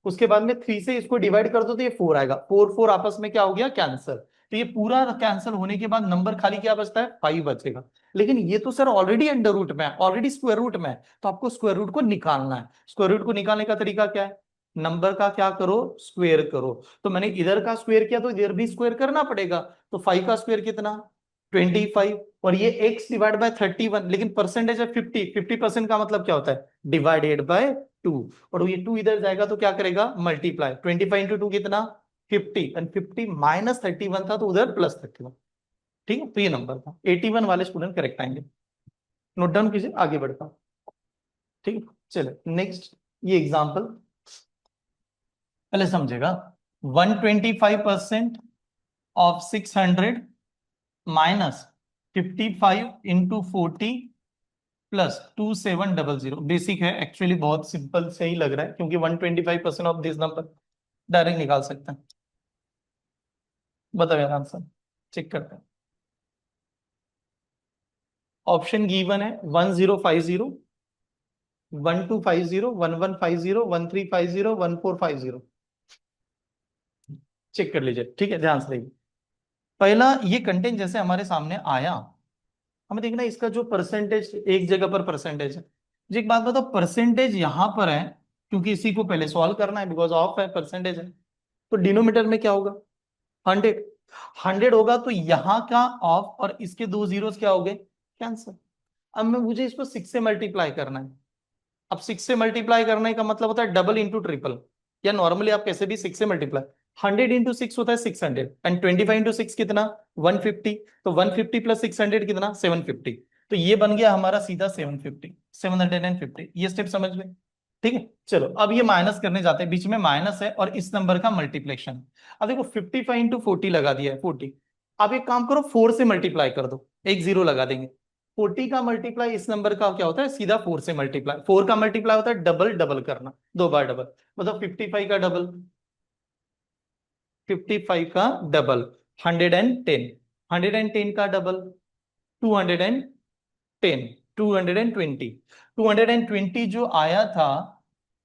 उसके बाद में 3 से इसको डिवाइड कर दो तो ये 4 आएगा। 4 4 आपस में क्या हो गया? कैंसर। तो ये पूरा कैंसिल होने के बाद नंबर खाली क्या बचता है? 5 बचेगा। लेकिन ये तो सर ऑलरेडी अंडर रूट में है, ऑलरेडी स्क्वायर रूट में है, तो आपको स्क्वायर रूट को निकालना है। स्क्वायर रूट को निकालने का तरीका क्या है? नंबर का क्या करो? स्क्वायर करो। तो मैंने इधर का स्क्वायर किया तो इधर भी स्क्वायर करना पड़ेगा। तो 5 का स्क्वायर कितना? 25। और ये x डिवाइड बाय 31, लेकिन परसेंटेज है 50। 50% का मतलब क्या होता है? Divided by 2। और ये 2 इधर जाएगा तो क्या करेगा? मल्टीप्लाई। 25 इंटू 2 कितना? 50। एंड 50 माइनस 31 था तो उधर प्लस 31। ठीक है, तो ये नंबर था। 81 वाले स्टूडेंट करेक्ट आएंगे। नोट डाउन कीजिए, आगे बढ़ता हूं। ठीक है, चलो नेक्स्ट ये एग्जांपल पहले समझेगा। 125% of 600 minus 55 into 40 plus 2700। Basic है एक्चुअली, बहुत सिंपल से ही लग रहा है, क्योंकि 125% ऑफ दिस नंबर डायरेक्ट निकाल सकते हैं। बताओ यार आंसर, चेक करते हैं। ऑप्शन गिवन है 1050, 1250, 1150, 1350, 1450। चेक कर लीजिए, ठीक है, ध्यान से देखिए। पहला ये कंटेंट जैसे हमारे सामने आया, हमें देखना है इसका जो परसेंटेज, एक जगह पर परसेंटेज है। जी एक बात बताओ, परसेंटेज यहां पर है क्योंकि इसी को पहले सॉल्व करना है, बिकॉज ऑफ है, परसेंटेज है। तो डिनोमिनेटर में क्या होगा? 100। 100 होगा तो यहां का ऑफ और इसके दो जीरोस क्या हो गए? कैंसिल। अब मैं मुझे इसको 6 से मल्टीप्लाई करना है। अब 6 से मल्टीप्लाई करने का मतलब होता है डबल इंटू ट्रिपल, या नॉर्मली आप कैसे भी 6 से मल्टीप्लाई। 100 इंटू 6 होता है 600, एंड 25 इंटू 6 कितना? 150। तो 150 प्लस 600 कितना? 750। तो ये बन गया हमारा सीधा 750, 750। ये स्टेप समझ में? ठीक है, चलो अब ये माइनस करने जाते हैं। बीच में माइनस है और इस नंबर का मल्टीप्लेक्शन। अब देखो 55 इंटू 40 लगा दिया है, 40। अब एक काम करो, 4 से मल्टीप्लाई कर दो, एक जीरो लगा देंगे। 40 का मल्टीप्लाई इस नंबर का क्या होता है? सीधा 4 से मल्टीप्लाई। 4 का मल्टीप्लाई होता है डबल, डबल करना, दो बार डबल। मतलब 55 का डबल, 55 का डबल 110, 110 का डबल 210, 220। 220 जो आया था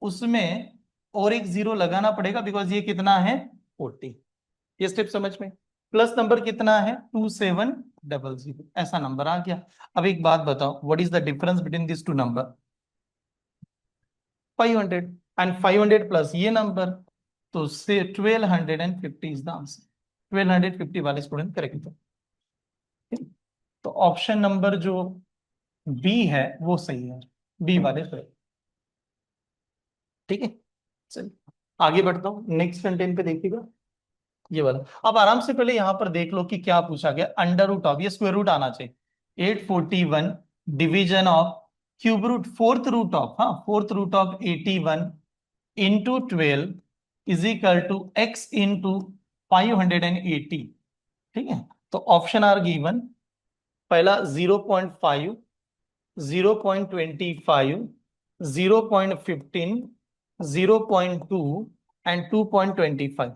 उसमें और एक जीरो लगाना पड़ेगा, बिकॉज ये कितना है? 40। ये स्टेप समझ में? प्लस नंबर कितना है 2700, ऐसा नंबर आ गया। अब एक बात बताओ, what is the difference between this two number? 500, and 500 plus ये नंबर, तो से 1250 इज द आंसर। 1250 वाले स्टूडेंट करेक्ट है। तो ऑप्शन नंबर जो बी है वो सही है, बी वाले सही। ठीक है, चलिए आगे बढ़ता हूँ, नेक्स्ट कंटेंट पे देखिएगा ये वाला। अब आराम से पहले यहां पर देख लो कि क्या पूछा गया। अंडर रूट ऑफ, ये स्क्वायर रूट आना चाहिए। 841 division of cube root fourth root of, हाँ fourth root of 81 into 12 is equal to X into 580। ठीक है, तो ऑप्शन आर गिवन। पहला 0.5, 0.25, 0.15, 0.2 एंड 2.25।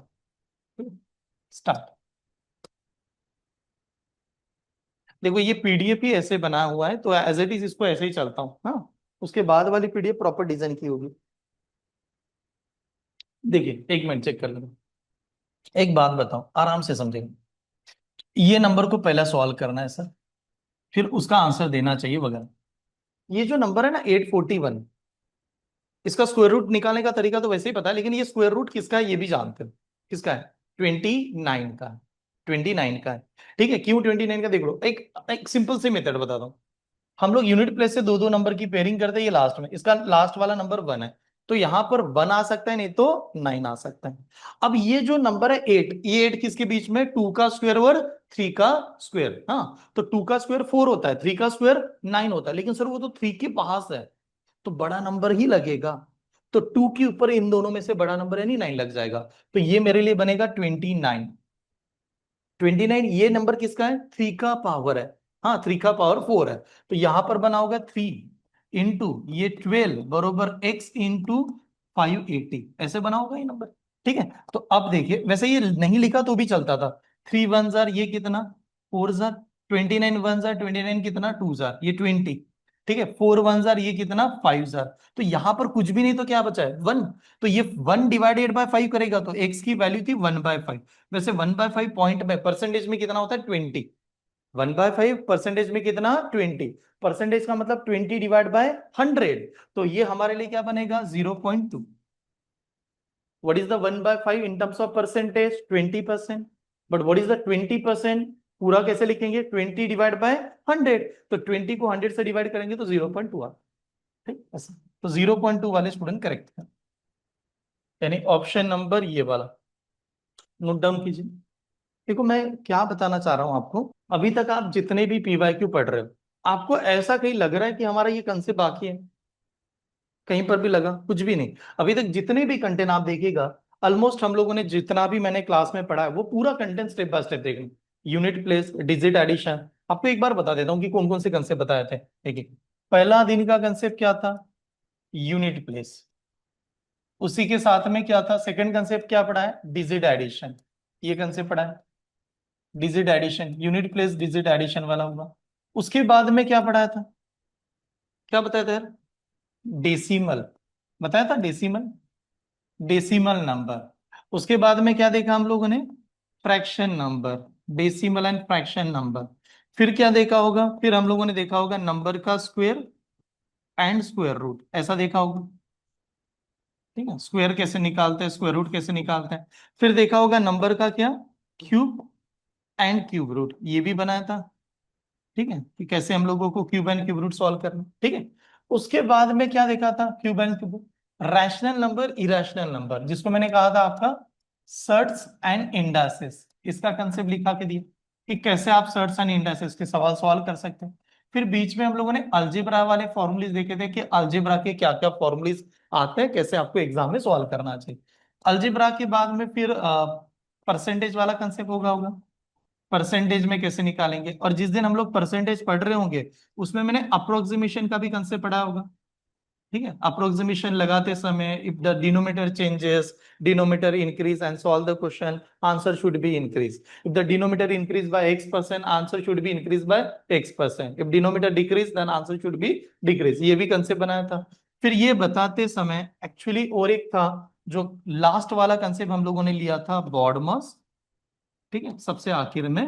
स्टार्ट। देखो ये पीडीएफ ही ऐसे बना हुआ है, तो एज इट इज इसको ऐसे ही चलता हूँ, हाँ। उसके बाद वाली पीडीएफ प्रॉपर डिजाइन की होगी। देखिए एक मिनट चेक कर लो, एक बात बताओ आराम से समझेंगे। ये नंबर को पहला सॉल्व करना है सर, फिर उसका आंसर देना चाहिए वगैरह। ये जो नंबर है ना 841, इसका स्क्वायर रूट निकालने का तरीका तो वैसे ही पता है, लेकिन ये स्क्वायर रूट किसका है ये भी जानते हो। किसका है? 29 का। 29 का है। ठीक है, क्यों 29 का देख लो, एक सिंपल सी मेथड बताता हूँ। हम लोग यूनिट प्लेस से दो दो नंबर की पेयरिंग करते हैं, ये लास्ट में, इसका लास्ट वाला नंबर 1 है, तो यहां पर 1 आ सकता है, नहीं तो 9 आ सकता है। अब ये जो नंबर है 8, ये 8 किसके बीच में? 2 का स्क्वायर और 3 का स्क्वायर, हाँ तो 2 का स्क्वायर 4 होता है, 3 का स्क्वायर 9 होता है, लेकिन सर वो तो 3 के पास है, तो बड़ा नंबर ही लगेगा। तो 2 के ऊपर इन दोनों में से बड़ा नंबर है नहीं, 9 लग जाएगा, तो ये मेरे लिए बनेगा 29। 29 ये नंबर किसका है? 3 का पावर है, हाँ 3 का पावर 4 है, तो यहां पर बना होगा 3 इंटू ये 12 बरोबर x इंटू 580, ऐसे बना होगा ये नंबर। ठीक है, तो अब देखिए वैसे ये नहीं लिखा तो भी चलता था। 3 वन जार ये कितना, 4 जार, 29 वन जार 29 कितना, 2 जार ये 20। ठीक है, 4 वन जार ये कितना, 5 जार, तो यहां पर कुछ भी नहीं तो क्या बचा है 1, तो ये 1 डिवाइडेड बाय 5 करेगा, तो x की वैल्यू थी 1/5। वैसे 1/5 पॉइंट में परसेंटेज में कितना होता है 20। 1/5 परसेंटेज में कितना 20, परसेंटेज का मतलब 20 डिवाइड बाय 100, तो ये हमारे लिए क्या बनेगा 0.2। What is the 1/5 in terms of percentage? 20%। But what is the 20%? पूरा कैसे लिखेंगे? 20 डिवाइड बाय 100, तो 20 को 100 से डिवाइड करेंगे तो 0.2 आ। ठीक ऐसा, तो 0.2 वाले स्टूडेंट करेक्ट है, यानी ऑप्शन नंबर ये वाला नोट डाउन कीजिए। देखो मैं क्या बताना चाह रहा हूं आपको, अभी तक आप जितने भी पीवाईक्यू पढ़ रहे हो, आपको ऐसा कहीं लग रहा है कि हमारा ये कंसेप्ट बाकी है? कहीं पर भी लगा? कुछ भी नहीं। अभी तक जितने भी कंटेंट आप देखिएगा, ऑलमोस्ट हम लोगों ने जितना भी मैंने क्लास में पढ़ा है वो पूरा कंटेंट स्टेप बाय स्टेप देखना। यूनिट प्लेस, डिजिट एडिशन, आपको एक बार बता देता हूँ कि कौन कौन से कंसेप्ट बताए थे। देखिए पहला दिन का कंसेप्ट क्या था? Unit place. उसी के साथ में क्या था? सेकंड कंसेप्ट क्या पढ़ा है? डिजिट एडिशन, ये कंसेप्ट पढ़ा है। Digit addition, unit place digit addition वाला होगा। उसके बाद में क्या पढ़ाया था? क्या बताया था यार? डेसिमल, बताया था डेसिमल, डेसिमल नंबर। उसके बाद में क्या देखा हम लोगों ने? Fraction number, decimal and fraction number. फिर क्या देखा होगा? फिर हम लोगों ने देखा होगा नंबर का स्क्वायर एंड स्क्वायर रूट, ऐसा देखा होगा। ठीक है, स्क्वायर कैसे निकालते हैं, स्क्वायर रूट कैसे निकालते हैं। फिर देखा होगा नंबर का क्या, क्यूब एंड क्यूब रूट, ये भी बनाया था। ठीक है, कि कैसे हम लोगों को cube and cube root solve करना। ठीक है, उसके बाद में क्या देखा था? Cube and cube, rational number, irrational number, जिसको मैंने कहा था आपका सर्ट्स एंड इंडासेस, इसका कंसेप्ट लिखा के दिया कि कैसे आप सर्ट्स एंड इंडासेस के सवाल सॉल्व कर सकते हैं। फिर बीच में हम लोगों ने अलजेब्रा वाले फॉर्मूलेज देखे थे कि अलजेब्रा के क्या क्या फॉर्मूलेज आते हैं, कैसे आपको एग्जाम में सॉल्व करना चाहिए। अलजेब्रा के बाद में फिर परसेंटेज वाला कंसेप्ट होगा परसेंटेज में कैसे निकालेंगे, और जिस दिन हम लोग परसेंटेज पढ़ रहे होंगे उसमें मैंने अप्रोक्सीमेशन का भी कंसेप्ट पढ़ा होगा। ठीक है, अप्रोक्सीमेशन लगाते समय if the denominator changes, denominator increase and solve the question, answer should be increase. If the denominator increase by x%, answer should be increase by x%। If denominator decrease then answer should be decrease, ये भी concept बनाया था। फिर ये बताते समय actually और एक था जो लास्ट वाला कंसेप्ट हम लोगों ने लिया था, बॉडमॉस। ठीक है, सबसे आखिर में।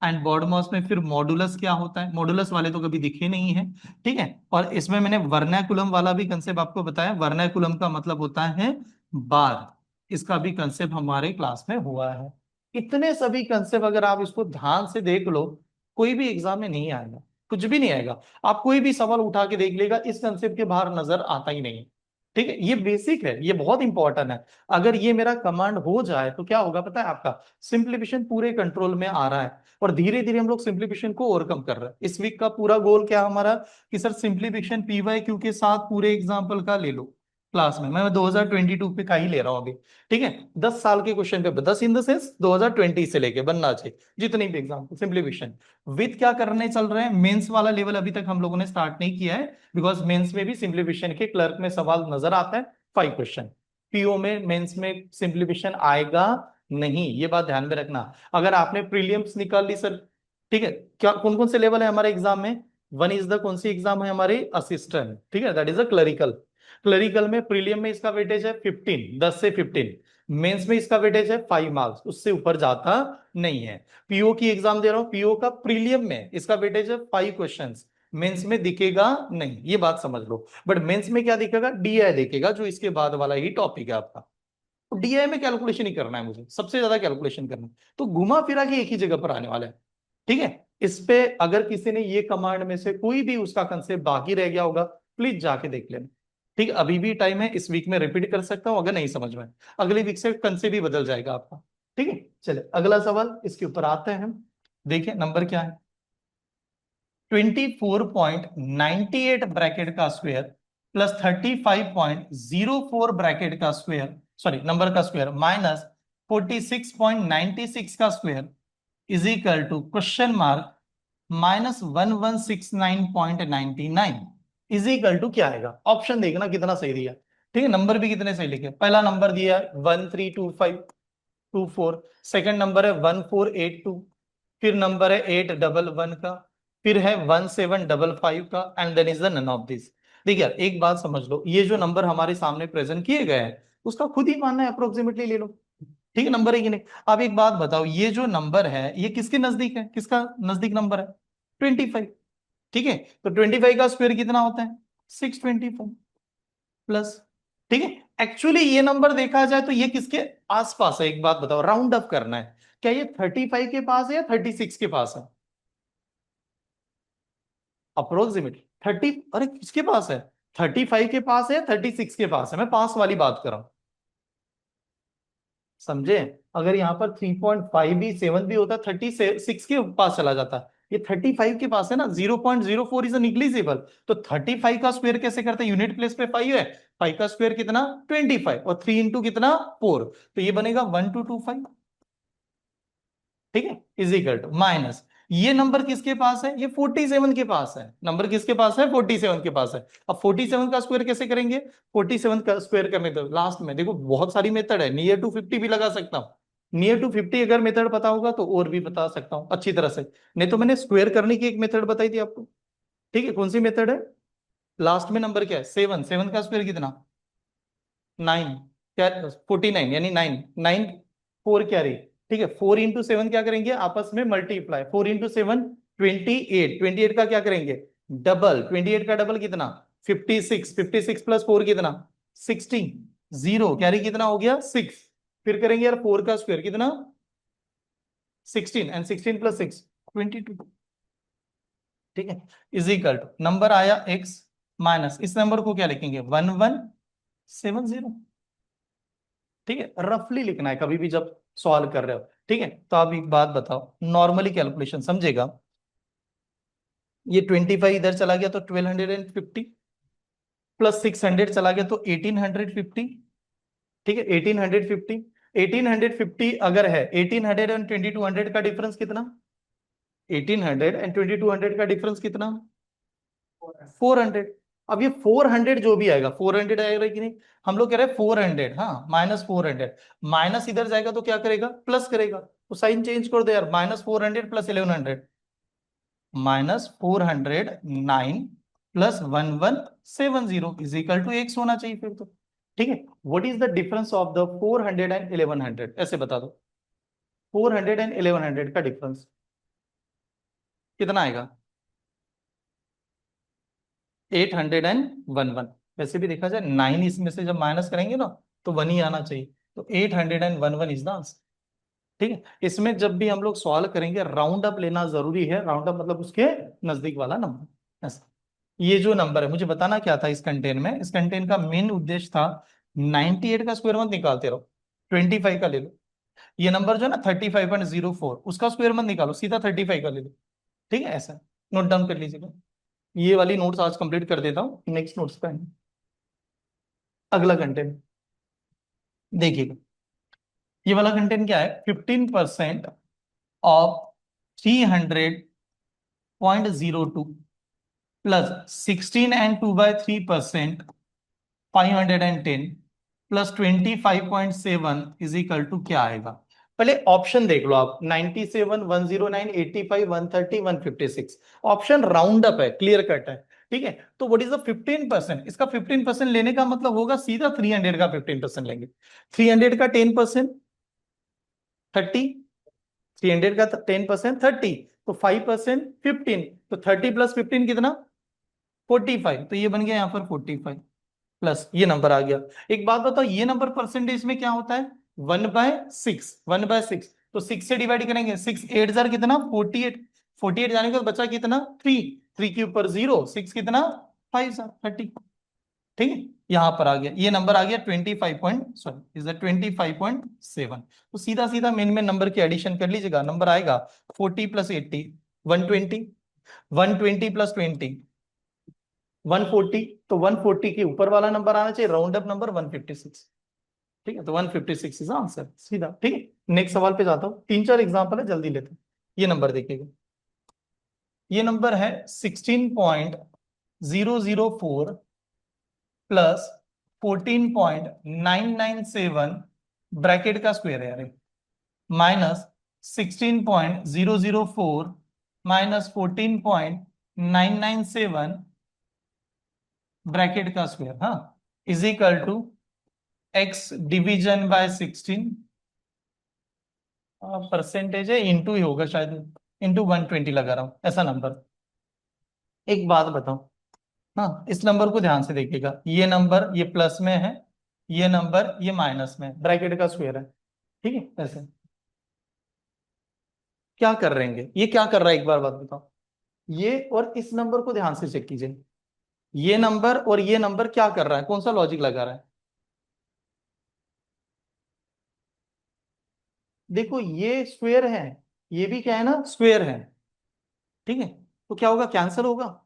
एंड बॉडमॉस में फिर मॉडुलस क्या होता है, मॉडुलस वाले तो कभी दिखे नहीं है। ठीक है, और इसमें मैंने वर्नैकुलम वाला भी कंसेप्ट आपको बताया। वर्नैकुलम का मतलब होता है बार, इसका भी कंसेप्ट हमारे क्लास में हुआ है। इतने सभी कंसेप्ट अगर आप इसको ध्यान से देख लो, कोई भी एग्जाम में नहीं आएगा, कुछ भी नहीं आएगा। आप कोई भी सवाल उठा के देख लेगा, इस कंसेप्ट के बाहर नजर आता ही नहीं। ठीक है, ये बेसिक है, ये बहुत इंपॉर्टेंट है। अगर ये मेरा कमांड हो जाए तो क्या होगा पता है आपका, सिंप्लीफिकेशन पूरे कंट्रोल में आ रहा है, और धीरे धीरे हम लोग सिंप्लीफिकेशन को ओवरकम कर रहे हैं। इस वीक का पूरा गोल क्या हमारा, कि सर सिंप्लीफिकेशन पीवाई क्यू के साथ पूरे एग्जाम्पल का ले लो क्लास में। मैं 2022 पे का ही ले रहा हूँ अभी। ठीक है, 10 साल के question paper, 10 in the sense 2020 से लेके बनना चाहिए जितनी भी एग्जाम सिंप्लीफिकेशन विथ क्या करने चल रहे हैं। मेंस वाला लेवल अभी तक हम लोगों ने स्टार्ट नहीं किया है, बिकॉज मेंस में भी सिंप्लीफिकेशन के क्लर्क में सवाल नजर आता है 5 क्वेश्चन। पीओ में मेंस में सिंप्लीफिकेशन आएगा नहीं, ये बात ध्यान में रखना। अगर आपने प्रीलिम्स निकाल ली सर, ठीक है, क्या कौन कौन से लेवल है हमारे एग्जाम में, वन इज द कौन सी एग्जाम है हमारी, असिस्टेंट। ठीक है, that is a clerical. Clerical में प्रीलियम में इसका वेटेज है 15, 10 से 15। मेंस में इसका वेटेज है 5 मार्क्स, उससे ऊपर जाता नहीं है। पीओ की एग्जाम दे रहा हूं, पीओ का प्रीलियम में इसका वेटेज है 5 क्वेश्चंस, मेंस में दिखेगा नहीं, ये बात समझ लो। बट मेंस में क्या दिखेगा, डीआई दिखेगा, जो इसके बाद वाला ही टॉपिक है आपका। तो डीआई में कैलकुलेशन ही करना है मुझे, सबसे ज्यादा कैलकुलेशन करना है, तो घुमा फिरा के एक ही जगह पर आने वाला है। ठीक है, इस पे अगर किसी ने ये कमांड में से कोई भी उसका कंसेप्ट बाकी रह गया होगा, प्लीज जाके देख लेना। ठीक है, अभी भी टाइम है, इस वीक में रिपीट कर सकता हूं अगर नहीं समझ में, अगले वीक से कंसेप्ट भी बदल जाएगा आपका। ठीक है, चले अगला सवाल इसके ऊपर आते हैं हम। देखिए नंबर क्या है, 24.98 ब्रैकेट का स्क्वायर प्लस 35.04 ब्रैकेट का स्क्वायर, सॉरी नंबर का स्क्वायर, माइनस 46.96 का square is equal to question mark minus 1169.99 is equal to क्या आएगा। ऑप्शन देखना कितना सही दिया। ठीक है, नंबर भी कितने सही लिखे। पहला नंबर दिया है 132524, सेकंड नंबर है 1482, फिर नंबर है 811 का, फिर है 1755 का, and then is the none of this. देखिए यार, एक बात समझ लो, ये जो नंबर हमारे सामने प्रेजेंट किए गए हैं उसका खुद ही मानना है, अप्रोक्सीमेटली ले लो। ठीक है, नंबर है कि नहीं। अब एक बात बताओ, ये जो नंबर है ये किसके नजदीक है, किसका नजदीक नंबर है, 25। ठीक है, तो 25 का स्क्वायर कितना होता है, 625 प्लस। ठीक है, एक्चुअली ये नंबर देखा जाए तो ये किसके आसपास है, एक बात बताओ, राउंड अप करना है, क्या ये 35 के पास है या 36 के पास है, अप्रोक्सीमेटली 30, अरे किसके पास है, 35 के पास है या 36 के पास है, मैं पास वाली बात कर रहा हूं। समझे, अगर यहाँ पर 3.5 भी 7 भी होता, 36 के पास चला जाता। ये 35 के पास है ना, 0.04 इज निग्लिजिबल। तो 35 का स्क्वायर कैसे करते हैं, यूनिट प्लेस पे 5 है, 5 का स्क्वायर कितना 25, और 3 इंटू कितना 4, तो ये बनेगा 1225। ठीक है, इज इक्वल टू माइनस, ये नंबर किसके पास है, ये 47 के पास है, नंबर किसके पास है 47 के पास है। अब 47 का स्क्वायर कैसे करेंगे, 47 का स्क्वायर करने दो, लास्ट में देखो बहुत सारी मेथड है, नियर टू 50 भी लगा सकता हूँ। नियर टू 50 अगर मेथड पता होगा तो और भी बता सकता हूँ अच्छी तरह से, नहीं तो मैंने स्क्वायर करने की एक मेथड बताई थी आपको। ठीक है, कौन सी मेथड है, लास्ट में नंबर क्या है 7, 7 का स्क्वायर कितना 9, क्या 49 यानी 9, 9 4 कैरी। ठीक है, 4 इंटू 7 क्या करेंगे आपस में मल्टीप्लाई, 4 इंटू 7 28, 28 का क्या करेंगे डबल, 28 का डबल कितना 56, 56 प्लस 4 कितना 60, जीरो कैरी कितना हो गया 6। फिर करेंगे यार 4 का स्क्वायर कितना 16, एंड 16 प्लस 6 22। ठीक है, इज इक्वल टू नंबर आया x, माइनस इस नंबर को क्या लिखेंगे 1170। ठीक है, रफली लिखना है कभी भी जब सॉल्व कर रहे हो। ठीक है, तो आप एक बात बताओ, नॉर्मली कैलकुलेशन समझेगा, ये 25 इधर चला गया तो 1250, प्लस 600 चला गया तो 1850। ठीक है, 1850, 1850 अगर है, 1800 एंड 2200 का डिफरेंस कितना, 1800 एंड 2200 का डिफरेंस कितना 400। अब ये 400 जो भी आएगा, 400 आएगा कि नहीं, हम लोग कह रहे हैं 400, हाँ माइनस 400, माइनस इधर जाएगा तो क्या करेगा प्लस करेगा, तो साइन चेंज कर दो यार, -400 plus 1100, -409 plus 1170 is equal to x होना चाहिए फिर तो। ठीक है, what is the difference of the 400 and 1100, ऐसे बता दो। 400 एंड 1100 का डिफरेंस कितना आएगा? 801 वैसे भी देखा जाए 9 इसमें से जब माइनस करेंगे ना तो 1 ही आना चाहिए, तो 811 इज द आंसर। ठीक है, इसमें जब भी हम लोग सॉल्व करेंगे राउंड अप लेना जरूरी है, राउंड अप मतलब उसके नजदीक वाला नंबर ऐसा। ये जो नंबर है मुझे बताना क्या था इस कंटेन में, इस कंटेन का मेन उद्देश्य था 98 का स्क्वायर मत निकालते रहो, 25 का ले लो। ये नंबर जो है ना 35.04 उसका स्क्वायर मत निकालो, सीधा 35 का ले लो। ठीक है, ऐसा नोट डाउन कर लीजिएगा। ये वाली नोट्स आज कंप्लीट कर देता हूँ, नेक्स्ट नोट्स पे आएंगे। अगला कंटेंट देखिएगा, ये वाला कंटेंट क्या है, 15% of 300.02 plus 16 and 2/3% 510 plus 25.7 is equal to क्या आएगा? पहले ऑप्शन देख लो आप, 97, 109, 85, 130, 156। ऑप्शन राउंड अप है, क्लियर कट है। ठीक है, तो व्हाट इज द 15%? इसका 15% लेने का मतलब होगा सीधा 300 का 15% लेंगे। 300 का 10% 30, 300 का 10% 30, तो 5% 15, तो 30 प्लस 15 कितना? 45, तो ये बन गया यहाँ पर 45 प्लस ये नंबर आ गया। एक बात बताओ, ये नंबर परसेंटेज में क्या होता है? 1/6, 1/6, तो 6 से डिवाइड करेंगे, 6 8 कितना? 48, 48 जाने के बाद बचा कितना? 3, 3 के ऊपर 0, 6 कितना? 5 30। ठीक है, यहां पर आ गया, ये नंबर आ गया 25 पॉइंट, सॉरी इज 25.7। तो सीधा सीधा मेन में नंबर की एडिशन कर लीजिएगा, नंबर आएगा 40 प्लस 80 120, 120 प्लस 20 140, तो 140 के ऊपर वाला नंबर आना चाहिए, राउंड अप नंबर 156। ठीक है, तो 156 इज आंसर सीधा। ठीक है, नेक्स्ट सवाल पे जाता हूँ, 3 4 एग्जांपल है, जल्दी लेते हैं। ये नंबर देखिएगा, ये नंबर है 16.004 प्लस 14.997 ब्रैकेट का स्क्वायर है यार, माइनस 16.004 माइनस 14.997 ब्रैकेट का स्क्वायर, हाँ, is equal to x division by 16, percentage है इंटू ही होगा शायद, इंटू 120 लगा रहा हूं ऐसा नंबर। एक बात बताओ, हाँ इस नंबर को ध्यान से देखिएगा, ये नंबर ये प्लस में है, ये नंबर ये माइनस में है, ब्रैकेट का स्क्वायर है। ठीक है, ऐसे क्या कर रहे हैं, ये क्या कर रहा है एक बार बात बताओ, ये और इस नंबर को ध्यान से चेक कीजिए, ये नंबर और ये नंबर क्या कर रहा है, कौन सा लॉजिक लगा रहा है? देखो ये स्क्वायर है, ये भी क्या है ना, स्क्वायर है। ठीक है, तो क्या होगा, कैंसिल होगा?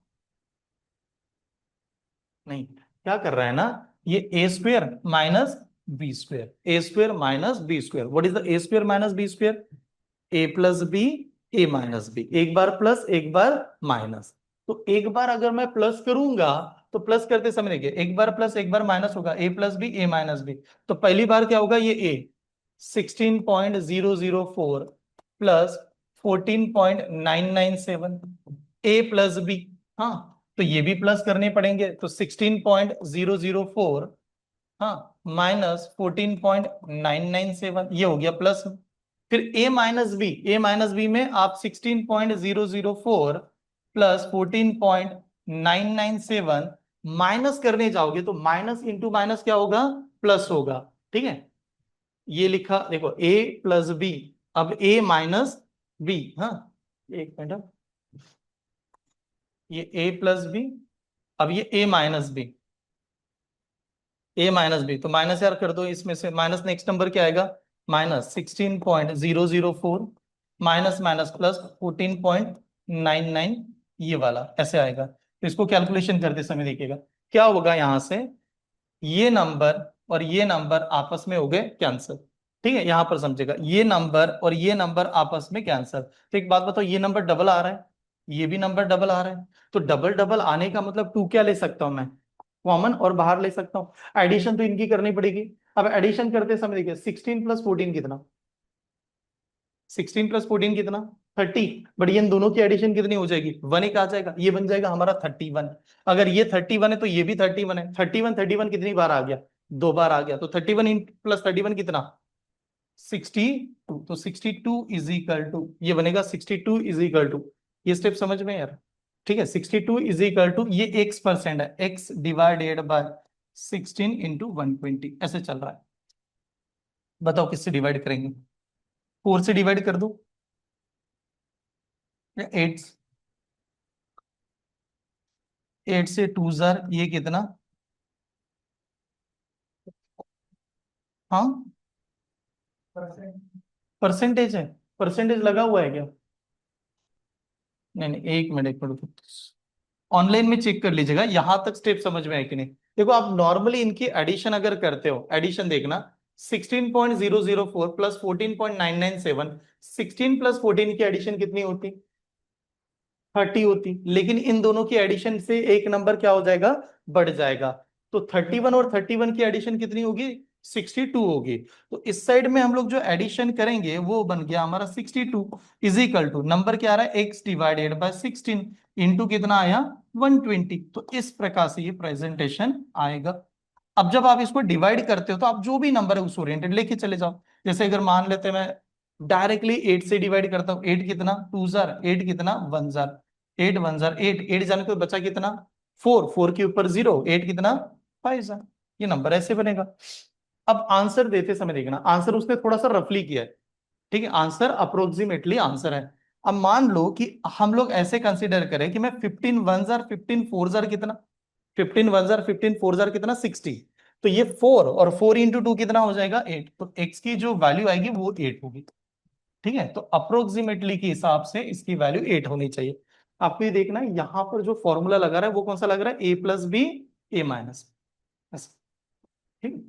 नहीं, क्या कर रहा है ना, ये A square minus B square, A square minus B square, what is the A square minus B square? A plus B, A minus B, एक बार प्लस एक बार माइनस। तो एक बार अगर मैं प्लस करूंगा तो प्लस करते समय देखिए, एक बार प्लस एक बार माइनस होगा, ए plus B A minus b. तो पहली बार क्या होगा, ये ए 16.004 प्लस 14.997 ए प्लस बी, हाँ, तो ये भी प्लस करने पड़ेंगे, तो 16.004, हाँ, माइनस 14.997 ये हो गया प्लस। फिर ए माइनस बी में आप 16.004 प्लस 14.997 माइनस करने जाओगे तो माइनस इंटू माइनस क्या होगा, प्लस होगा। ठीक है, ये लिखा देखो ए प्लस बी, अब ए माइनस बी, हाँ, एक मिनट, ये ए प्लस बी, अब ये ए minus B, A minus b, तो माइनस यार कर दो इसमें से माइनस, नेक्स्ट नंबर क्या आएगा, माइनस 16.004 माइनस माइनस प्लस 14.99, ये वाला ऐसे आएगा। तो इसको कैलकुलेशन करते समय देखिएगा क्या होगा, यहां से ये नंबर और ये नंबर आपस में हो गए कैंसिल। ठीक है, यहां पर समझेगा, ये नंबर और ये नंबर आपस में कैंसिल। तो एक बात बताओ, ये नंबर डबल आ रहा है, ये भी नंबर डबल आ रहा है, तो डबल डबल आने का मतलब टू क्या ले सकता हूं मैं, कॉमन, और बाहर ले सकता हूं, एडिशन तो इनकी करनी पड़ेगी। अब एडिशन करते समय देखिए 16 प्लस 14 कितना, 16 प्लस 14 कितना, 30, बट ये इन दोनों की एडिशन कितनी हो जाएगी, 1 एक आ जाएगा, ये बन जाएगा हमारा 31। अगर ये 31 है तो ये भी 31 है, 31 31 कितनी बार आ गया, 2 बार आ गया, तो 31 प्लस 31 कितना, 62, तो 62 इज इक्वल टू, ये बनेगा 62 इज इक्वल टू, ये स्टेप समझ में यार, ठीक है। 62 इज इक्वल टू, ये x% है, x डिवाइडेड बाय 16 × 120, ऐसे चल रहा है। बताओ किससे डिवाइड करेंगे? 4 से डिवाइड कर दो या 8? 8 से 2 जार, ये कितना? हाँ, परसेंटेज है, परसेंटेज लगा हुआ है क्या? नहीं नहीं, एक मिनट एक मिनट, ऑनलाइन में चेक कर लीजिएगा, यहां तक स्टेप समझ में है कि नहीं। देखो आप नॉर्मली इनकी एडिशन अगर करते हो, एडिशन देखना, 16.004 प्लस 14.997, 16 प्लस 14 की एडिशन कितनी होती? 30 होती। लेकिन इन दोनों की एडिशन से एक नंबर क्या हो जाएगा? बढ़ जाएगा। तो 31 और 31 की एडिशन कितनी होगी? 62 होगी। तो इस साइड में हम लोग जो एडिशन करेंगे वो बन गया हमारा 62 इज इक्वल टू, नंबर क्या आ रहा है? x डिवाइडेड बाय 16 इंटू कितना आया? 120। तो इस प्रकार से ये प्रेजेंटेशन आएगा। अब जब आप इसको डिवाइड करते हो तो आप जो भी नंबर है उस ओरिएंटेड लेके चले जाओ। जैसे अगर मान लेते हैं मैं डायरेक्टली 8 से डिवाइड करता हूँ, 8 कितना? 2 जार, 8 कितना? 1 जार, 8 1 जार 8, 8 जाने को बचा कितना? 4, 4 के ऊपर 0, 8 कितना? 5 जार। ये नंबर ऐसे बनेगा। अब आंसर देते समय देखना, आंसर उसने थोड़ा सा रफली किया है, ठीक है, आंसर अप्रोक्सीमेटली आंसर है। अब मान लो कि हम लोग ऐसे कंसीडर करें कि मैं 15 1 जार, 15 4 जार कितना? 15 1 जार, 15 4 जार कितना? 60। तो ये 4 और 4 इंटू 2 कितना हो जाएगा? 8। तो x की जो वैल्यू आएगी वो 8 होगी, ठीक है। तो अप्रोक्सीमेटली के हिसाब से इसकी वैल्यू 8 होनी चाहिए। आपको ये देखना है यहां पर जो फॉर्मूला लगा रहा है वो कौन सा लग रहा है? a+b a-, ठीक है।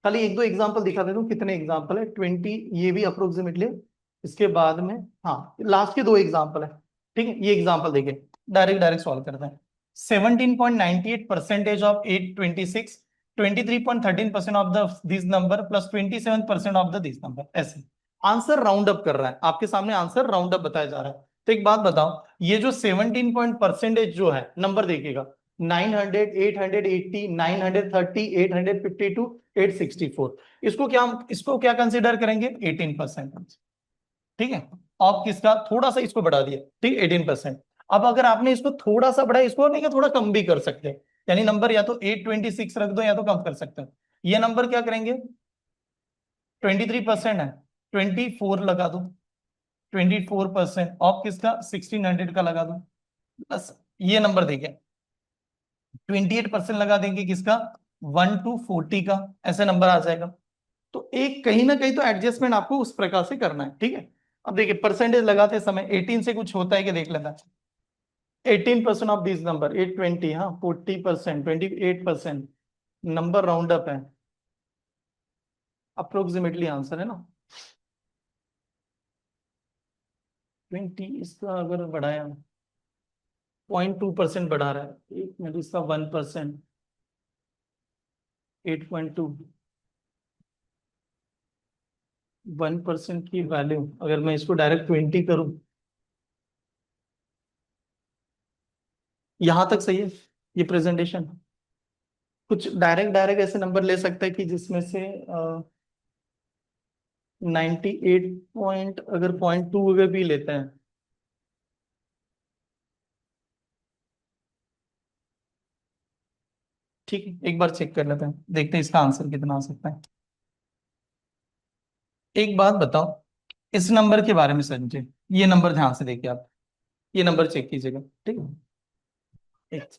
खाली एक दो एग्जांपल दिखा देता हूँ, कितने एग्जांपल है? 20, ये भी अप्रोक्सीमेटली। इसके बाद में हाँ, लास्ट के दो एग्जांपल है, ठीक है। ये एग्जांपल देखिए, डायरेक्ट डायरेक्ट सॉल्व करते हैं। 17.98% of 826, 23.13% of the this number plus 27% of the this number, ऐसे आंसर राउंड अप कर रहा है आपके सामने, आंसर राउंड अप बताया जा रहा है। तो एक बात बताओ, ये जो 17 पॉइंट परसेंटेज जो है नंबर देखिएगा, 900, 880, 930, 852, 864, इसको क्या कंसिडर करेंगे? 18%, ठीक है। अब किसका थोड़ा सा इसको बढ़ा दिया, ठीक, 18%। अब अगर आपने इसको थोड़ा सा बढ़ा, इसको नहीं, थोड़ा कम भी कर सकते हैं, यानी नंबर या तो 826 रख दो या तो कम कर सकते हो। ये नंबर क्या करेंगे? 23% है, 24 लगा दो, 24% ऑफ किसका? 1600 का लगा दो, बस ये नंबर देखिए। 28% लगा देंगे किसका? 1 to 40 का, ऐसे नंबर आ जाएगा। तो एक कहीं ना कहीं तो एडजस्टमेंट आपको उस प्रकार से करना है, ठीक है। अब देखिए परसेंटेज लगाते समय 18 से कुछ होता है कि देख लेना। 18% ऑफ दिस नंबर 820, हाँ 40%, 28%, नंबर राउंड अप है, अप्रोक्सीमेटली आंसर है ना। 20, इसका अगर बढ़ाया 0.2% बढ़ा रहा है, एक मिनट, इसका 1%, 8.2, 1% की वैल्यू अगर मैं इसको डायरेक्ट 20 करूं, यहां तक सही है ये प्रेजेंटेशन। कुछ डायरेक्ट डायरेक्ट ऐसे नंबर ले सकता है कि जिसमें से 98 पॉइंट, अगर 0.2 अगर भी लेते हैं, ठीक है, एक बार चेक कर लेते हैं, देखते हैं इसका आंसर कितना आ सकता है। एक बात बताओ, इस नंबर के बारे में समझे, ये नंबर ध्यान से देखिए आप, ये नंबर चेक कीजिएगा, ठीक है। एक